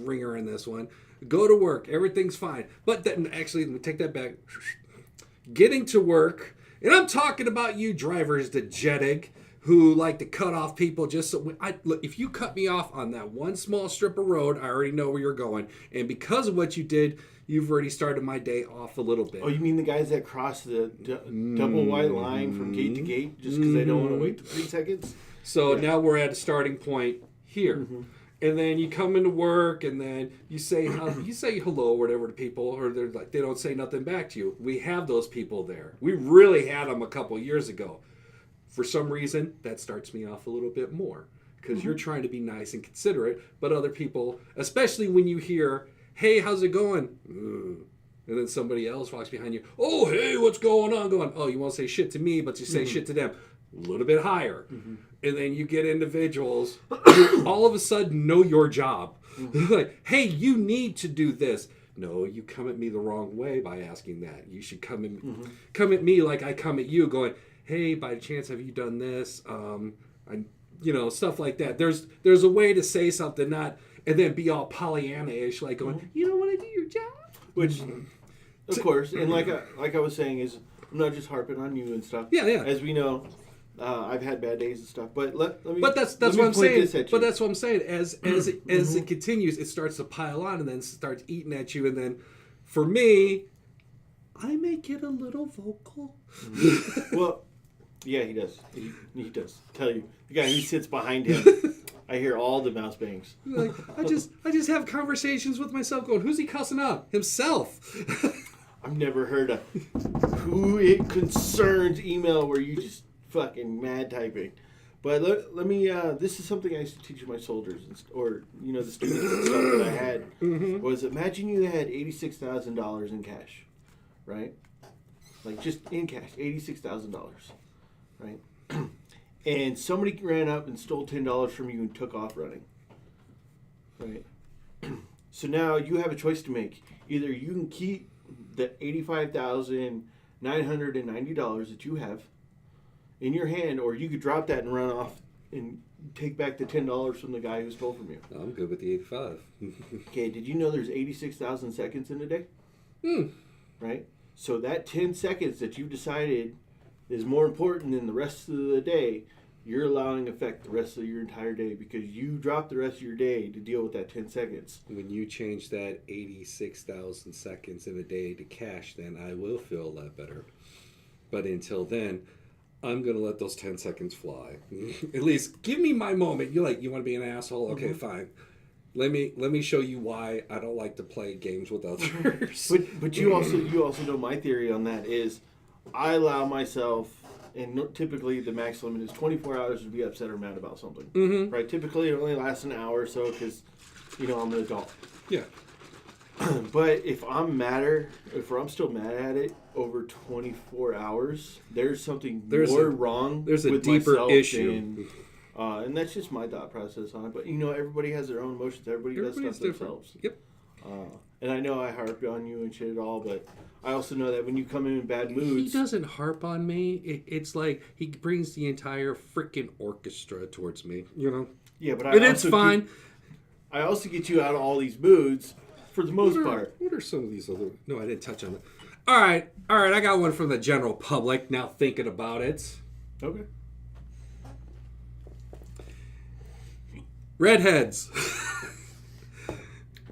Speaker 1: ringer in this one. Go to work. Everything's fine. But then, actually, let me take that back. Getting to work, and I'm talking about you drivers, the jet egg, who like to cut off people just so... Look, if you cut me off on that one small strip of road, I already know where you're going. And because of what you did, you've already started my day off a little bit.
Speaker 2: Oh, you mean the guys that cross the double white line from gate to gate just because they don't want to wait the 3 seconds?
Speaker 1: So now we're at a starting point here. Mm-hmm. And then you come into work and then you say hello or whatever to people, or they don't say nothing back to you. We have those people there. We really had them a couple years ago. For some reason, that starts me off a little bit more because you're trying to be nice and considerate, but other people, especially when you hear, hey, how's it going? And then somebody else walks behind you, oh, hey, what's going on? Going, oh, you won't say shit to me, but you say shit to them. A little bit higher. Mm-hmm. And then you get individuals who all of a sudden know your job. Mm-hmm. Like, hey, you need to do this. No, you come at me the wrong way by asking that. You should come at me like I come at you going, hey, by chance, have you done this? Stuff like that. There's a way to say something, not and then be all Pollyanna-ish, like going, you don't want to do your job?
Speaker 2: Which, of course, and like I was saying, is I'm not just harping on you and stuff.
Speaker 1: Yeah.
Speaker 2: As we know, I've had bad days and stuff, but let me.
Speaker 1: But that's what I'm saying. But that's what I'm saying. As it continues, it starts to pile on, and then starts eating at you, and then, for me, I may get a little vocal.
Speaker 2: Well, yeah, he does. He does. Tell you, the guy who sits behind him I hear all the mouse bangs.
Speaker 1: Like, I just have conversations with myself going, who's he cussing out? Himself.
Speaker 2: I've never heard a who it concerns email where you just fucking mad typing. But let me, this is something I used to teach my soldiers, or, the students and stuff that I had, was imagine you had $86,000 in cash, right? Like, just in cash, $86,000, right? And somebody ran up and stole $10 from you and took off running, right? So now you have a choice to make. Either you can keep the $85,990 that you have in your hand, or you could drop that and run off and take back the $10 from the guy who stole from you.
Speaker 1: I'm good with the 85.
Speaker 2: Okay, did you know there's 86,000 seconds in a day? Right? So that 10 seconds that you decided is more important than the rest of the day, you're allowing affect the rest of your entire day because you dropped the rest of your day to deal with that 10 seconds.
Speaker 1: When you change that 86,000 seconds in a day to cash, then I will feel a lot better. But until then, I'm going to let those 10 seconds fly. At least give me my moment. You want to be an asshole? Okay, fine. Let me show you why I don't like to play games with others.
Speaker 2: But you also know my theory on that is I allow myself, and typically the max limit is 24 hours to be upset or mad about something. Right? Typically it only lasts an hour or so because, I'm an adult.
Speaker 1: Yeah.
Speaker 2: But if I'm still mad at it over 24 hours, there's something wrong.
Speaker 1: There's a
Speaker 2: with
Speaker 1: deeper issue.
Speaker 2: And that's just my thought process on it. But, everybody has their own emotions. Everybody does stuff themselves.
Speaker 1: Yep.
Speaker 2: And I know I harp on you and shit at all, but I also know that when you come in bad moods...
Speaker 1: He doesn't harp on me. It's like he brings the entire freaking orchestra towards me,
Speaker 2: Yeah, but
Speaker 1: it's fine.
Speaker 2: I also get you out of all these moods for the most part.
Speaker 1: What are some of these other... No, I didn't touch on it. All right. I got one from the general public now thinking about it.
Speaker 2: Okay.
Speaker 1: Redheads.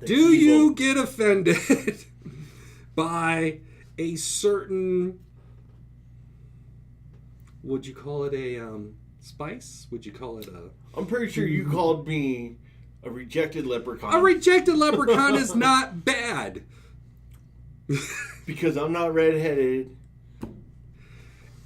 Speaker 1: Do you get offended by a certain, would you call it a spice? Would you call it a...
Speaker 2: I'm pretty sure you called me a rejected leprechaun.
Speaker 1: A rejected leprechaun is not bad.
Speaker 2: Because I'm not redheaded.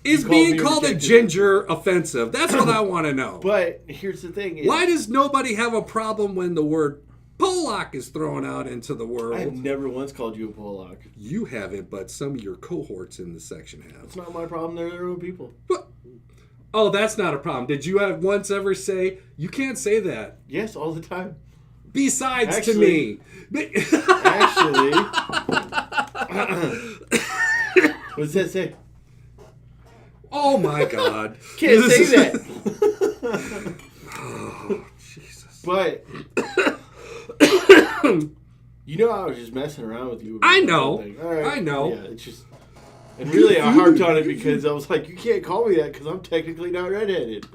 Speaker 1: Is being called a ginger offensive? That's what I want to know.
Speaker 2: But here's the thing.
Speaker 1: Why does nobody have a problem when the word Polak is thrown out into the world?
Speaker 2: I have never once called you a Polak.
Speaker 1: You haven't, but some of your cohorts in the section have.
Speaker 2: It's not my problem. They're their own people.
Speaker 1: What? Oh, that's not a problem. Did you once ever say, you can't say that?
Speaker 2: Yes, all the time.
Speaker 1: Besides to me.
Speaker 2: Actually. What does that say?
Speaker 1: Oh, my God.
Speaker 2: Can't say that.
Speaker 1: Oh, Jesus.
Speaker 2: But... I was just messing around with you.
Speaker 1: I know.
Speaker 2: All right.
Speaker 1: I know.
Speaker 2: Yeah, it's just... And really, I harped on it because I was like, you can't call me that because I'm technically not redheaded.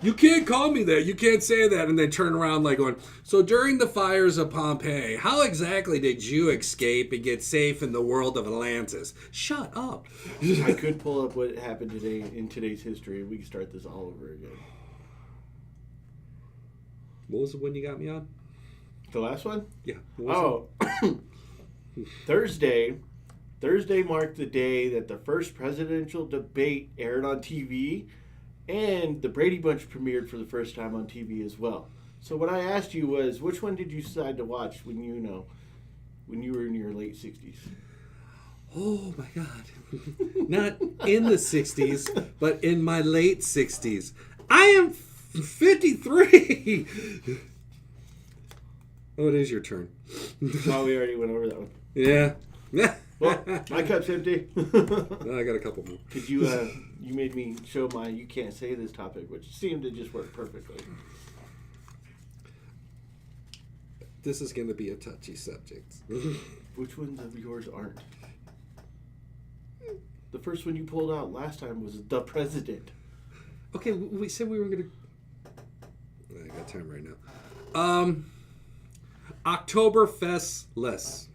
Speaker 1: You can't call me that. You can't say that. And then turn around like going, so during the fires of Pompeii, how exactly did you escape and get safe in the world of Atlantis? Shut up.
Speaker 2: I could pull up what happened today in today's history and we can start this all over again.
Speaker 1: What was the one you got me on?
Speaker 2: The last one?
Speaker 1: Yeah.
Speaker 2: Thursday marked the day that the first presidential debate aired on TV, and the Brady Bunch premiered for the first time on TV as well. So what I asked you was, which one did you decide to watch when you were in your late 60s?
Speaker 1: Oh, my God. Not in the 60s, but in my late 60s. I am 53. Oh, it is your turn.
Speaker 2: Oh, we already went over that one.
Speaker 1: Yeah. Yeah.
Speaker 2: Well, my cup's empty.
Speaker 1: I got a couple more.
Speaker 2: Could you made me show my you can't say this topic, which seemed to just work perfectly.
Speaker 1: This is going to be a touchy subject.
Speaker 2: Which ones of yours aren't? The first one you pulled out last time was the president.
Speaker 1: Okay, we said we were going to... I got time right now. Oktoberfest-less.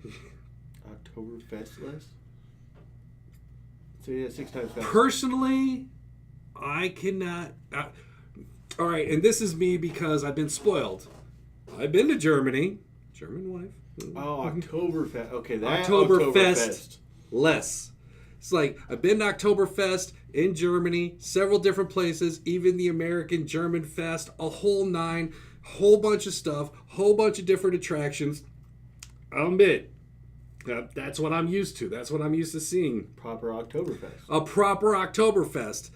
Speaker 2: Oktoberfest-less? Say that 6 times fast.
Speaker 1: Personally, I cannot... All right, and this is me because I've been spoiled. I've been to Germany. German wife.
Speaker 2: Oh, Oktoberfest. Okay, that
Speaker 1: Oktoberfest. Less. It's like, I've been to Oktoberfest in Germany, several different places, even the American German Fest, a whole nine, whole bunch of stuff, whole bunch of different attractions. I'll admit, that's what I'm used to. That's what I'm used to seeing.
Speaker 2: Proper Oktoberfest.
Speaker 1: A proper Oktoberfest.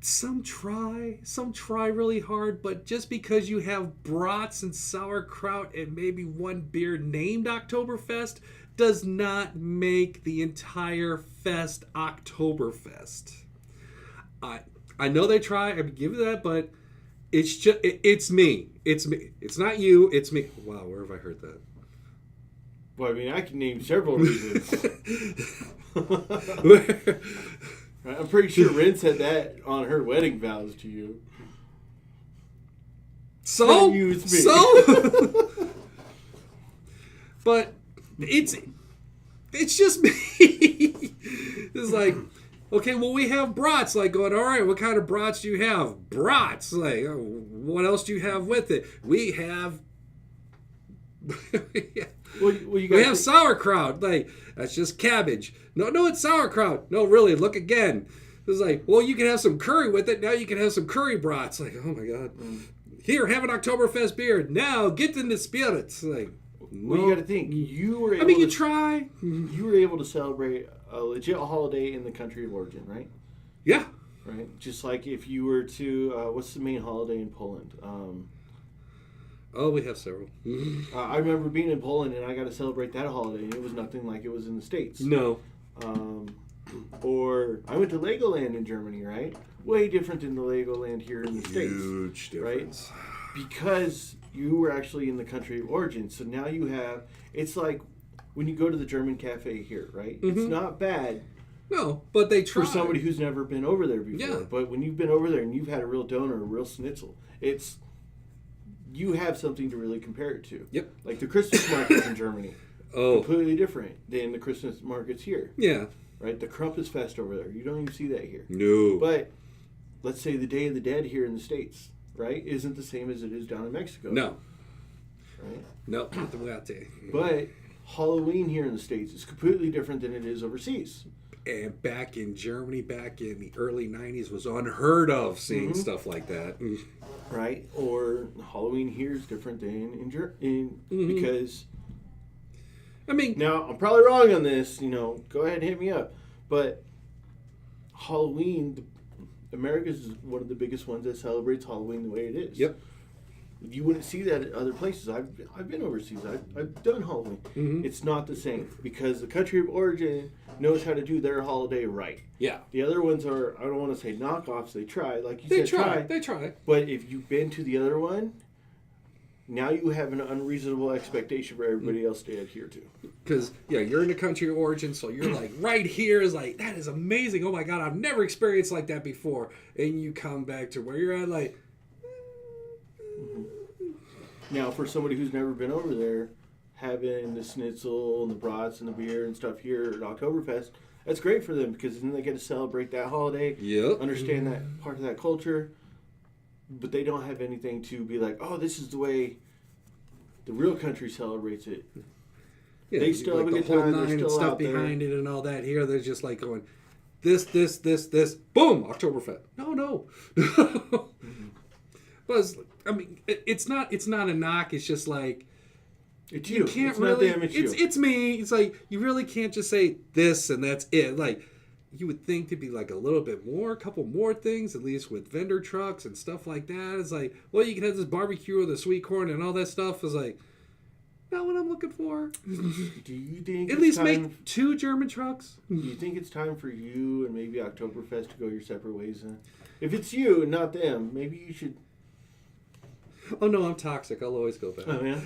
Speaker 1: Some try really hard, but just because you have brats and sauerkraut and maybe one beer named Oktoberfest does not make the entire fest Oktoberfest. I know they try, I give it that, but it's just it's me. It's me. It's not you, it's me. Wow, where have I heard that?
Speaker 2: Well, I mean, I can name several reasons. I'm pretty sure Rin said that on her wedding vows to you.
Speaker 1: So?
Speaker 2: Use me.
Speaker 1: So? But it's just me. It's like, okay, well, we have brats. Like, going, all right, what kind of brats do you have? Brats. Like, what else do you have with it? We have... we have sauerkraut. Like, that's just cabbage. No, it's sauerkraut. No, really, look again. It's like, well, you can have some curry with it. Now you can have some curry brats. Like, oh my God. Here, have an Oktoberfest beer. Now, get in the spirits. Like,
Speaker 2: well, you got to think. You were.
Speaker 1: You try.
Speaker 2: You were able to celebrate a legit holiday in the country of origin, right?
Speaker 1: Yeah.
Speaker 2: Right. Just like if you were to, what's the main holiday in Poland?
Speaker 1: Oh, we have several.
Speaker 2: I remember being in Poland and I got to celebrate that holiday, and it was nothing like it was in the States.
Speaker 1: No.
Speaker 2: Or I went to Legoland in Germany, right? Way different than the Legoland here in the States.
Speaker 1: Huge difference.
Speaker 2: Right? Because you were actually in the country of origin. So now you have, it's like when you go to the German cafe here, right? Mm-hmm. It's not bad.
Speaker 1: No, but they try.
Speaker 2: For somebody who's never been over there before.
Speaker 1: Yeah.
Speaker 2: But when you've been over there and you've had a real doner, a real schnitzel, you have something to really compare it to.
Speaker 1: Yep.
Speaker 2: Like the Christmas markets in Germany.
Speaker 1: Oh.
Speaker 2: Completely different than the Christmas markets here.
Speaker 1: Yeah.
Speaker 2: Right? The Krampusfest over there. You don't even see that here.
Speaker 1: No.
Speaker 2: But let's say the Day of the Dead here in the States, right, isn't the same as it is down in Mexico.
Speaker 1: No.
Speaker 2: Right?
Speaker 1: No, not the way out there.
Speaker 2: But Halloween here in the States is completely different than it is overseas.
Speaker 1: And back in Germany, back in the early 90s, was unheard of seeing stuff like that.
Speaker 2: Right? Or Halloween here is different than because...
Speaker 1: I mean...
Speaker 2: Now, I'm probably wrong on this, go ahead and hit me up. But Halloween, America is one of the biggest ones that celebrates Halloween the way it is.
Speaker 1: Yep.
Speaker 2: You wouldn't see that at other places. I've been overseas. I've done Halloween. Mm-hmm. It's not the same because the country of origin knows how to do their holiday right.
Speaker 1: Yeah.
Speaker 2: The other ones are, I don't want to say knockoffs. They try. Like you
Speaker 1: said,
Speaker 2: try.
Speaker 1: They try.
Speaker 2: But if you've been to the other one, now you have an unreasonable expectation for everybody else to adhere to.
Speaker 1: Because, you're in the country of origin, so you're like, right here is like, that is amazing. Oh my God, I've never experienced like that before. And you come back to where you're at, like...
Speaker 2: Now, for somebody who's never been over there, having the schnitzel and the brats and the beer and stuff here at Oktoberfest, that's great for them because then they get to celebrate that holiday, understand that part of that culture, but they don't have anything to be like, oh, this is the way the real country celebrates it.
Speaker 1: Yeah,
Speaker 2: they still have a good time. They're still
Speaker 1: stuff
Speaker 2: out there.
Speaker 1: Behind it and all that. Here, they're just like going, this, boom, Oktoberfest. No. But it's not a knock. It's just like
Speaker 2: it's you.
Speaker 1: Can't
Speaker 2: it's
Speaker 1: really.
Speaker 2: Not them,
Speaker 1: it's me. It's like you really can't just say this and that's it. Like you would think to be like a little bit more, a couple more things at least with vendor trucks and stuff like that. It's like, well, you can have this barbecue with the sweet corn and all that stuff. Is like not what I'm looking for.
Speaker 2: Do you think
Speaker 1: at least make 2 German trucks?
Speaker 2: Do you think it's time for you and maybe Oktoberfest to go your separate ways? If it's you and not them, maybe you should.
Speaker 1: Oh no, I'm toxic. I'll always go back.
Speaker 2: Oh yeah.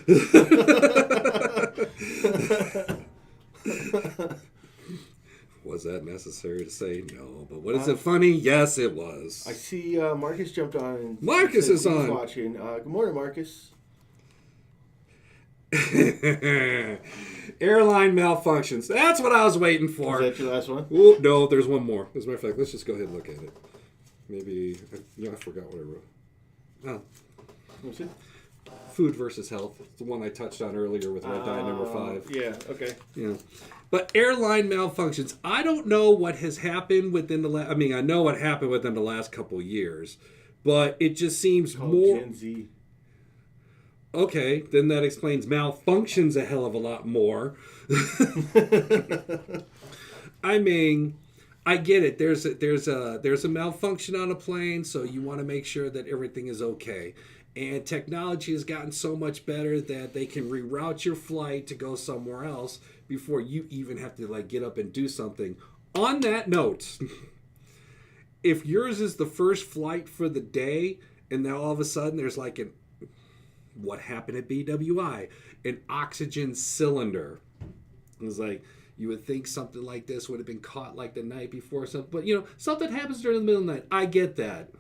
Speaker 1: Was that necessary to say? No, but what is it funny? Yes, it was.
Speaker 2: I see Marcus jumped on.
Speaker 1: Marcus is on.
Speaker 2: Watching. Good morning, Marcus.
Speaker 1: Airline malfunctions. That's what I was waiting for.
Speaker 2: Is that your last one?
Speaker 1: Ooh, no, there's one more. As a matter of fact, let's just go ahead and look at it. maybe, I forgot what I wrote. Oh.
Speaker 2: What's it?
Speaker 1: Food versus health. It's the one I touched on earlier with red dye number 5.
Speaker 2: Yeah, okay.
Speaker 1: Yeah. But airline malfunctions, I don't know what has happened within the I know what happened within the last couple of years, but it just seems more...
Speaker 2: Gen Z.
Speaker 1: Okay, then that explains malfunctions a hell of a lot more. I mean, I get it. There's a malfunction on a plane, so you want to make sure that everything is okay. And technology has gotten so much better that they can reroute your flight to go somewhere else before you even have to get up and do something. On that note, if yours is the first flight for the day, and now all of a sudden there's what happened at BWI, an oxygen cylinder. It was you would think something like this would have been caught the night before or something. But, something happens during the middle of the night. I get that.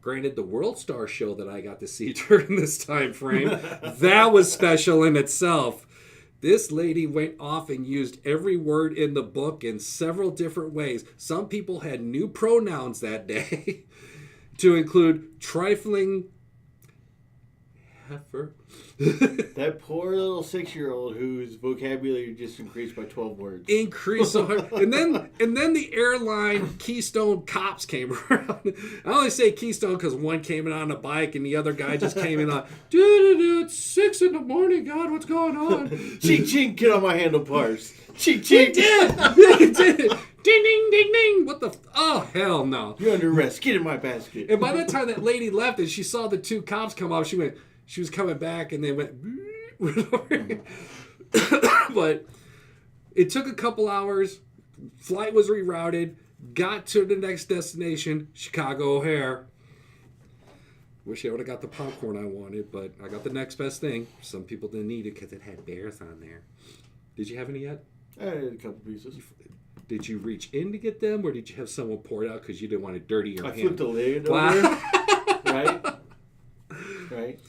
Speaker 1: Granted, the World Star show that I got to see during this time frame, that was special in itself. This lady went off and used every word in the book in several different ways. Some people had new pronouns that day to include trifling heifer.
Speaker 2: That poor little 6-year-old whose vocabulary just increased by 12 words.
Speaker 1: Increased so hard. And then the airline Keystone cops came around. I only say Keystone because one came in on a bike and the other guy just came in on, it's 6 a.m, God, what's going on?
Speaker 2: Chink, chink, get on my handlebars. Chink, chink.
Speaker 1: He did. Ding, ding, ding, ding. What the? Oh, hell no.
Speaker 2: You're under arrest. Get in my basket.
Speaker 1: And by the time that lady left and she saw the 2 cops come off, she was coming back and they went but it took a couple hours. Flight was rerouted. Got to the next destination, Chicago O'Hare. Wish I would have got the popcorn I wanted, but I got the next best thing. Some people didn't need it because it had bears on there. Did you have any yet?
Speaker 2: I had a couple pieces.
Speaker 1: Did you reach in to get them, or did you have someone pour it out because you didn't want to dirty your hand?
Speaker 2: I flipped the lid over there. Right.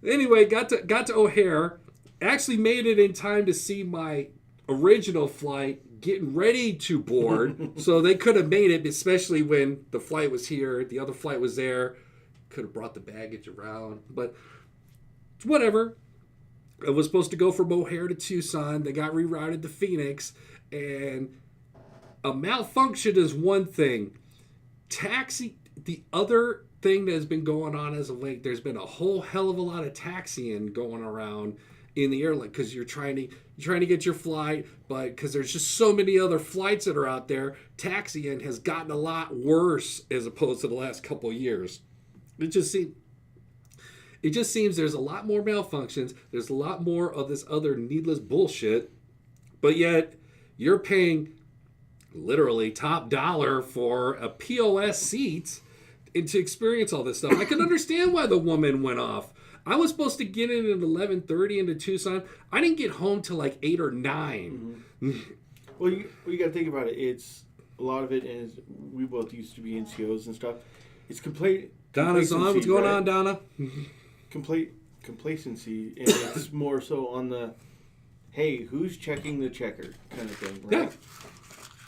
Speaker 1: Anyway, got to O'Hare. Actually made it in time to see my original flight getting ready to board. So they could have made it, especially when the flight was here. The other flight was there. Could have brought the baggage around. But whatever. I was supposed to go from O'Hare to Tucson. They got rerouted to Phoenix. And a malfunction is one thing. The other thing that has been going on as of late, there's been a whole hell of a lot of taxiing going around in the airline because you're trying to get your flight, but because there's just so many other flights that are out there, taxiing has gotten a lot worse as opposed to the last couple of years. It just seems there's a lot more malfunctions. There's a lot more of this other needless bullshit, but yet you're paying literally top dollar for a POS seat and to experience all this stuff. I can understand why the woman went off. I was supposed to get in at 11:30 into Tucson. I didn't get home till 8 or 9.
Speaker 2: Mm-hmm. Well, you got to think about it. It's a lot of it is we both used to be NCOs and stuff. It's
Speaker 1: Donna's on. What's going on, Donna?
Speaker 2: Complacency, and it's more so on the, hey, who's checking the checker kind of thing, right?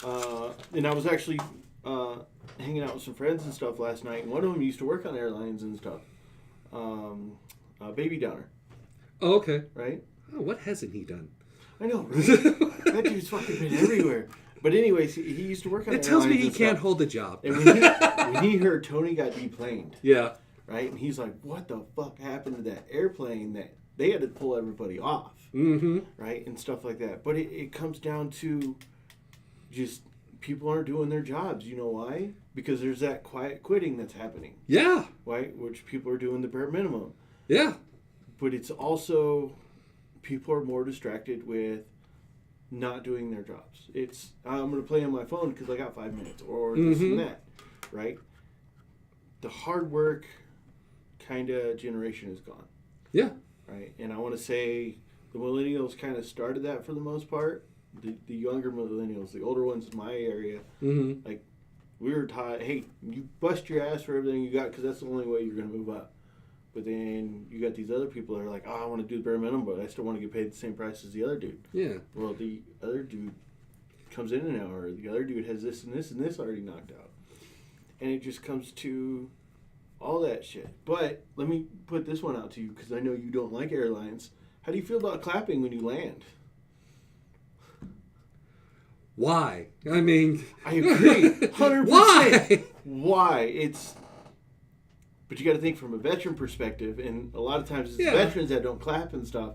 Speaker 2: Yeah. And I was actually hanging out with some friends and stuff last night, and one of them used to work on airlines and stuff. Baby Donner.
Speaker 1: Oh, okay.
Speaker 2: Right?
Speaker 1: Oh, what hasn't he done?
Speaker 2: I know, right? That dude's fucking been everywhere. But anyways, he used to work on airlines.
Speaker 1: It tells me he can't hold the job.
Speaker 2: And when he heard Tony got deplaned.
Speaker 1: Yeah.
Speaker 2: Right? And he's like, what the fuck happened to that airplane that they had to pull everybody off?
Speaker 1: Mm-hmm.
Speaker 2: Right? And stuff like that. But it comes down to just people aren't doing their jobs. You know why? Because there's that quiet quitting that's happening.
Speaker 1: Yeah.
Speaker 2: Right? Which people are doing the bare minimum.
Speaker 1: Yeah.
Speaker 2: But it's also people are more distracted with not doing their jobs. It's, I'm going to play on my phone because I got 5 minutes or this and that. Right? The hard work kind of generation is gone.
Speaker 1: Yeah.
Speaker 2: Right? And I want to say the millennials kind of started that for the most part. The younger millennials, the older ones in my area, like we were taught, hey, you bust your ass for everything you got because that's the only way you're going to move up. But then you got these other people that are like, oh, I want to do the bare minimum, but I still want to get paid the same price as the other dude.
Speaker 1: Yeah.
Speaker 2: Well, the other dude comes in an hour. The other dude has this and this and this already knocked out. And it just comes to all that shit. But let me put this one out to you, because I know you don't like airlines. How do you feel about clapping when you land?
Speaker 1: Why? I mean...
Speaker 2: I agree. 100%.
Speaker 1: Why?
Speaker 2: Why? But you got to think from a veteran perspective, and a lot of times it's veterans that don't clap and stuff.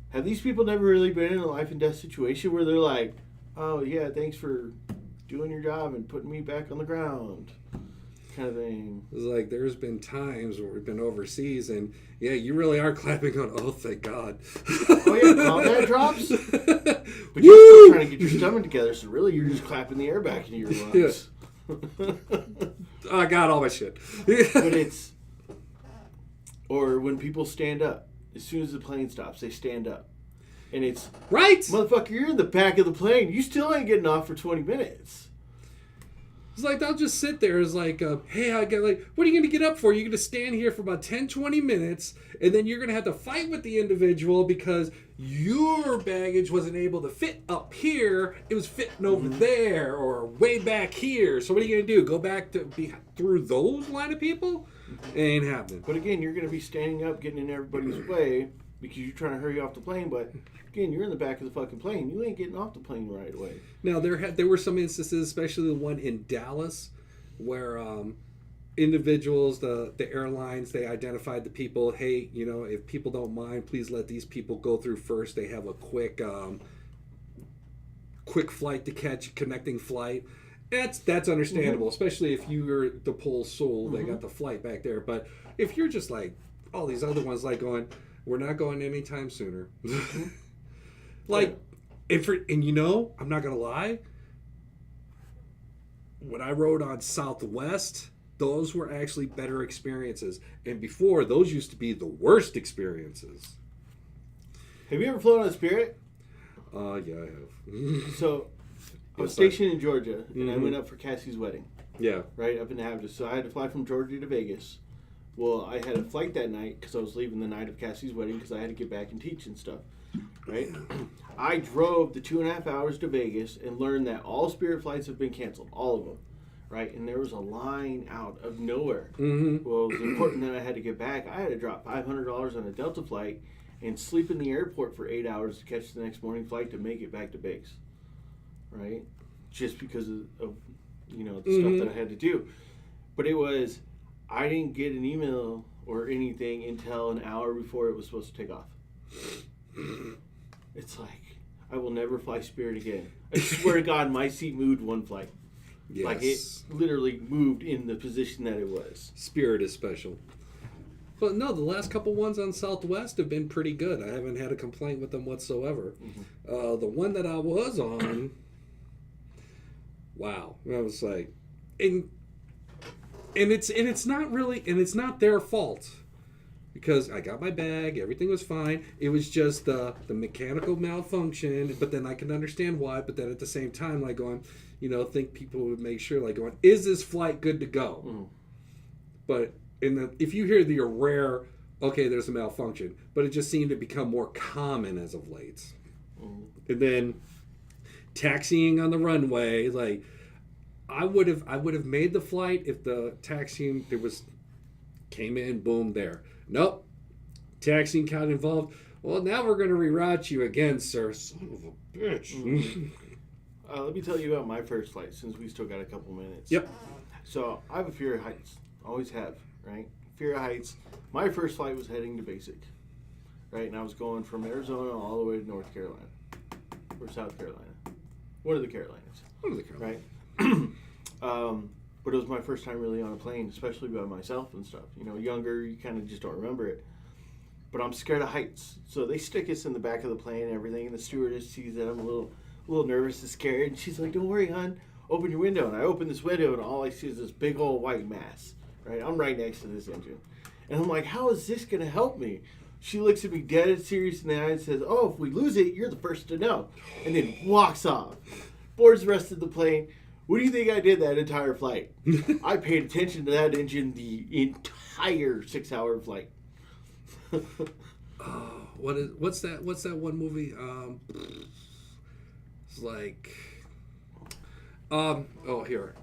Speaker 2: Have these people never really been in a life and death situation where they're like, oh, yeah, thanks for doing your job and putting me back on the ground? Kind of thing.
Speaker 1: It's like there's been times where we've been overseas and you really are clapping on, oh, thank God.
Speaker 2: Oh, yeah, combat drops? But you're still trying to get your stomach together, so really you're just clapping the air back into your lungs.
Speaker 1: I got all my shit.
Speaker 2: But it's... Or when people stand up. As soon as the plane stops, they stand up. And it's...
Speaker 1: Right!
Speaker 2: Motherfucker, you're in the back of the plane. You still ain't getting off for 20 minutes.
Speaker 1: It's like they'll just sit there as like, hey, I got like, what are you going to get up for? You're going to stand here for about 10, 20 minutes, and then you're going to have to fight with the individual because your baggage wasn't able to fit up here. It was fitting over there or way back here. So what are you going to do? Go back to be through those line of people? Ain't happening.
Speaker 2: But again, you're going to be standing up, getting in everybody's way because you're trying to hurry off the plane, but... Again, you're in the back of the fucking plane. You ain't getting off the plane right away.
Speaker 1: Now, there were some instances, especially the one in Dallas, where individuals, the airlines, they identified the people. Hey, if people don't mind, please let these people go through first. They have a quick flight to catch, connecting flight. That's understandable, especially if you're the Pole Soul. They got the flight back there. But if you're just like all these other ones, like going, we're not going anytime sooner. Like, I'm not going to lie, when I rode on Southwest, those were actually better experiences. And before, those used to be the worst experiences.
Speaker 2: Have you ever flown on Spirit?
Speaker 1: Yeah, I have.
Speaker 2: So, I was stationed in Georgia, and I went up for Cassie's wedding.
Speaker 1: Yeah.
Speaker 2: Right, up in the Habitat. So I had to fly from Georgia to Vegas. Well, I had a flight that night because I was leaving the night of Cassie's wedding because I had to get back and teach and stuff. Right? I drove the 2.5 hours to Vegas and learned that all Spirit flights have been canceled. All of them. Right? And there was a line out of nowhere. Well, it was important that I had to get back. I had to drop $500 on a Delta flight and sleep in the airport for 8 hours to catch the next morning flight to make it back to base. Right? Just because of the stuff that I had to do. But it was... I didn't get an email or anything until an hour before it was supposed to take off. It's like, I will never fly Spirit again. I swear to God, my seat moved one flight. Yes. Like, it literally moved in the position that it was.
Speaker 1: Spirit is special. But no, the last couple ones on Southwest have been pretty good. I haven't had a complaint with them whatsoever. The one that I was on, wow. I was like... And it's not their fault because I got my bag, everything was fine. It was just the mechanical malfunction, but then I can understand why. But then at the same time, like going, think people would make sure, like going, is this flight good to go? But if you hear the rare, okay, there's a malfunction, but it just seemed to become more common as of late. And then taxiing on the runway, like. I would have made the flight if the taxiing came in, boom, there. Nope. Taxiing got involved. Well, now we're going to reroute you again, sir. Son of a bitch.
Speaker 2: Let me tell you about my first flight, since we still got a couple minutes.
Speaker 1: Yep.
Speaker 2: So, I have a fear of heights. Always have, right? Fear of heights. My first flight was heading to basic, right? And I was going from Arizona all the way to North Carolina. Or South Carolina. One of the Carolinas. Right? But it was my first time really on a plane, especially by myself and stuff. Younger, you kind of just don't remember it. But I'm scared of heights. So they stick us in the back of the plane and everything, and the stewardess sees that I'm a little nervous and scared, and she's like, don't worry, hon, open your window. And I open this window, and all I see is this big old white mass. Right? I'm right next to this engine. And I'm like, how is this going to help me? She looks at me dead serious in the eye and says, oh, if we lose it, you're the first to know. And then walks off. Boards the rest of the plane. What do you think I did that entire flight? I paid attention to that engine the entire 6-hour flight.
Speaker 1: What's that one movie? It's like, here.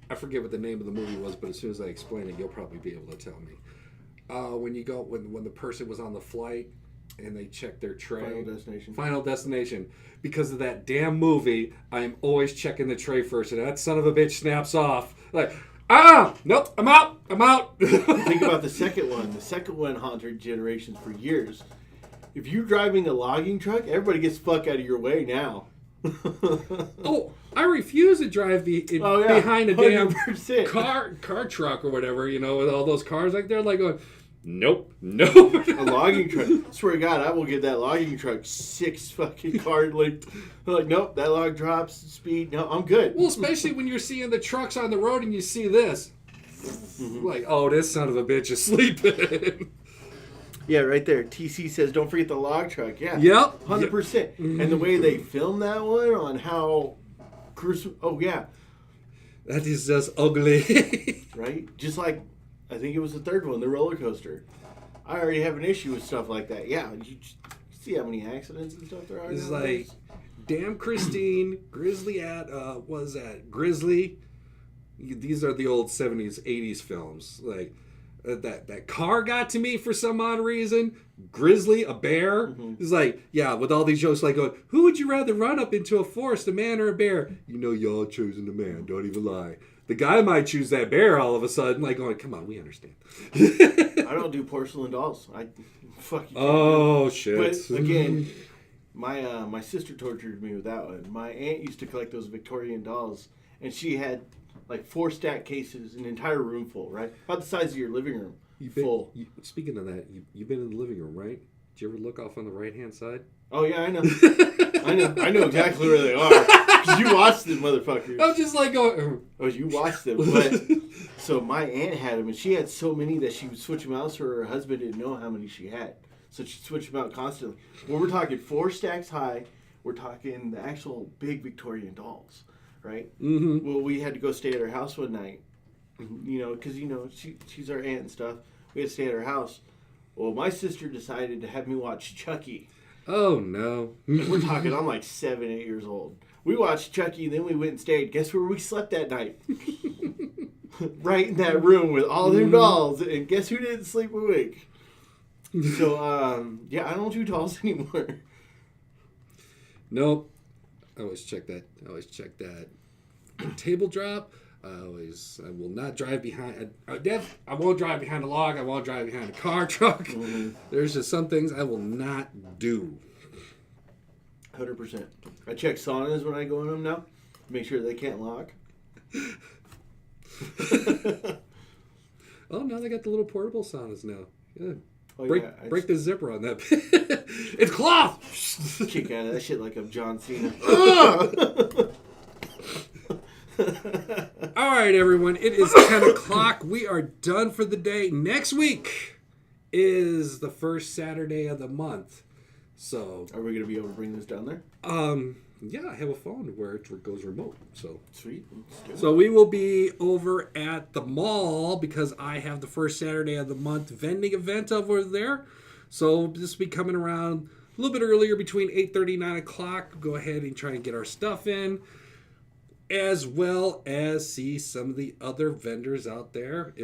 Speaker 1: I I forget what the name of the movie was, but as soon as I explain it, you'll probably be able to tell me. When the person was on the flight and they checked their tray. Final Destination. Because of that damn movie, I'm always checking the tray first, and that son of a bitch snaps off. Like, nope, I'm out.
Speaker 2: Think about the second one. The second one haunted generations for years. If you're driving a logging truck, everybody gets the fuck out of your way now.
Speaker 1: I refuse to drive behind a damn
Speaker 2: 100%.
Speaker 1: car truck or whatever, with all those cars like they're like going, nope.
Speaker 2: A logging truck. Swear to God, I will give that logging truck 6 fucking cars. Like, nope, that log drops speed. No, I'm good.
Speaker 1: Well, especially when you're seeing the trucks on the road and you see this. Like, oh, this son of a bitch is sleeping.
Speaker 2: Yeah, right there. TC says, don't forget the log truck. Yeah.
Speaker 1: Yep.
Speaker 2: 100%. Mm-hmm. And the way they filmed that one on how gruesome. Oh, yeah.
Speaker 1: That is just ugly.
Speaker 2: Right? Just like, I think it was the third one, the roller coaster. I already have an issue with stuff like that. Yeah. You see how many accidents and stuff there are?
Speaker 1: It's like, damn Christine, Grizzly Grizzly. These are the old 70s, 80s films. Like, that car got to me for some odd reason. Grizzly, a bear. Mm-hmm. It's like, yeah, with all these jokes like going, who would you rather run up into a forest, a man or a bear? Y'all choosing the man, don't even lie. The guy might choose that bear all of a sudden, like going, come on, we understand.
Speaker 2: I don't do porcelain dolls. I fucking
Speaker 1: oh, shit.
Speaker 2: But again, my sister tortured me with that one. My aunt used to collect those Victorian dolls, and she had like 4 stack cases, an entire room full, right? About the size of your living room. Full.
Speaker 1: Speaking of that, you've been in the living room, right? Did you ever look off on the right-hand side?
Speaker 2: Oh, yeah, I know. I know exactly where they are. Because you watched them, motherfuckers.
Speaker 1: I was just like going...
Speaker 2: Oh, you watched them. But, so my aunt had them, and she had so many that she would switch them out so her husband didn't know how many she had. So she'd switch them out constantly. When we're talking 4 stacks high, we're talking the actual big Victorian dolls. Right?
Speaker 1: Mm-hmm.
Speaker 2: Well, we had to go stay at her house one night, because, she's our aunt and stuff. We had to stay at her house. Well, my sister decided to have me watch Chucky.
Speaker 1: Oh, no.
Speaker 2: We're talking, I'm like 7, 8 years old. We watched Chucky, and then we went and stayed. Guess where we slept that night? Right in that room with all them dolls. And guess who didn't sleep a wink? So, I don't do dolls anymore.
Speaker 1: Nope. I always check that. Table drop. I will not drive behind. I won't drive behind a log. I won't drive behind a car truck. Mm-hmm. There's just some things I will not do.
Speaker 2: 100%. I check saunas when I go in them now. Make sure they can't lock.
Speaker 1: Oh, now they got the little portable saunas now. Good.
Speaker 2: Oh,
Speaker 1: break the zipper on that. It's cloth.
Speaker 2: Kick out of that shit like I'm John Cena.
Speaker 1: All right, everyone. It is 10 o'clock. We are done for the day. Next week is the first Saturday of the month. So,
Speaker 2: are we going to be able to bring this down there?
Speaker 1: Yeah, I have a phone where it goes remote. So
Speaker 2: sweet.
Speaker 1: So we will be over at the mall because I have the first Saturday of the month vending event over there. So this will be coming around a little bit earlier, between 8:30 and 9 o'clock. Go ahead and try and get our stuff in, as well as see some of the other vendors out there.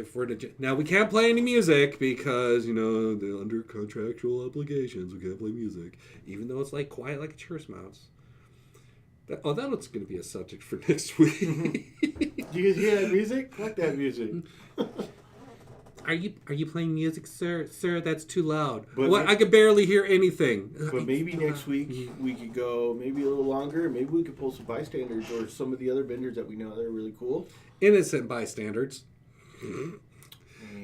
Speaker 1: Now we can't play any music because they're under contractual obligations. We can't play music, even though it's like quiet like a church mouse. That's going to be a subject for next week.
Speaker 2: Do you guys hear that music? Fuck that music.
Speaker 1: Are you playing music, sir? Sir, that's too loud. I could barely hear anything.
Speaker 2: But maybe next week we could go maybe a little longer. Maybe we could pull some bystanders or some of the other vendors that we know that are really cool.
Speaker 1: Innocent bystanders.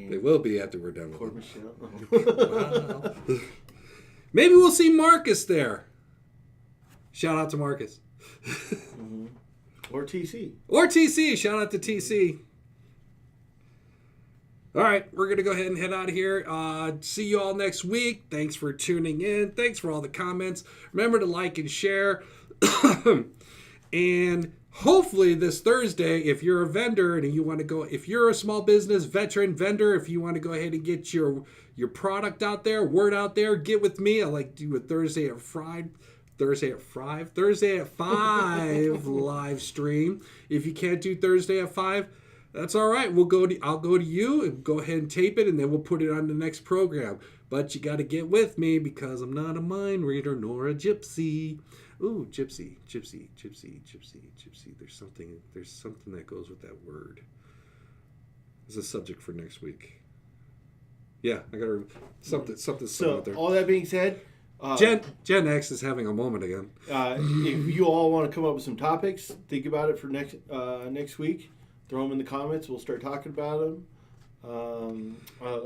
Speaker 1: They will be after we're done with them. Wow. Maybe we'll see Marcus there. Shout out to Marcus.
Speaker 2: Mm-hmm. Or
Speaker 1: TC. Shout out to TC. All right, we're going to go ahead and head out of here. See you all next week. Thanks for tuning in. Thanks for all the comments. Remember to like and share. And hopefully this Thursday, if you're a vendor and you want to go, if you're a small business veteran vendor, if you want to go ahead and get your product out there, word out there, get with me. I like to do a Thursday at 5 live stream. If you can't do Thursday at 5, That's all right. I'll go to you and go ahead and tape it, and then we'll put it on the next program. But you got to get with me because I'm not a mind reader nor a gypsy. Ooh, gypsy. There's something that goes with that word. It's a subject for next week. Yeah, I got to something
Speaker 2: So
Speaker 1: out there.
Speaker 2: all that being said,
Speaker 1: Gen X is having a moment again.
Speaker 2: if you all want to come up with some topics, think about it for next week. Throw them in the comments. We'll start talking about them.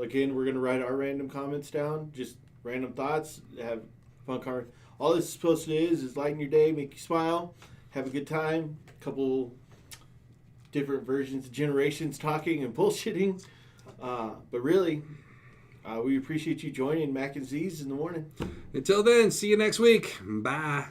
Speaker 2: Again, we're going to write our random comments down, just random thoughts, have fun conversation. All this is supposed to do is lighten your day, make you smile, have a good time. A couple different versions of generations talking and bullshitting. But really, we appreciate you joining Mac and Z's in the morning.
Speaker 1: Until then, see you next week. Bye.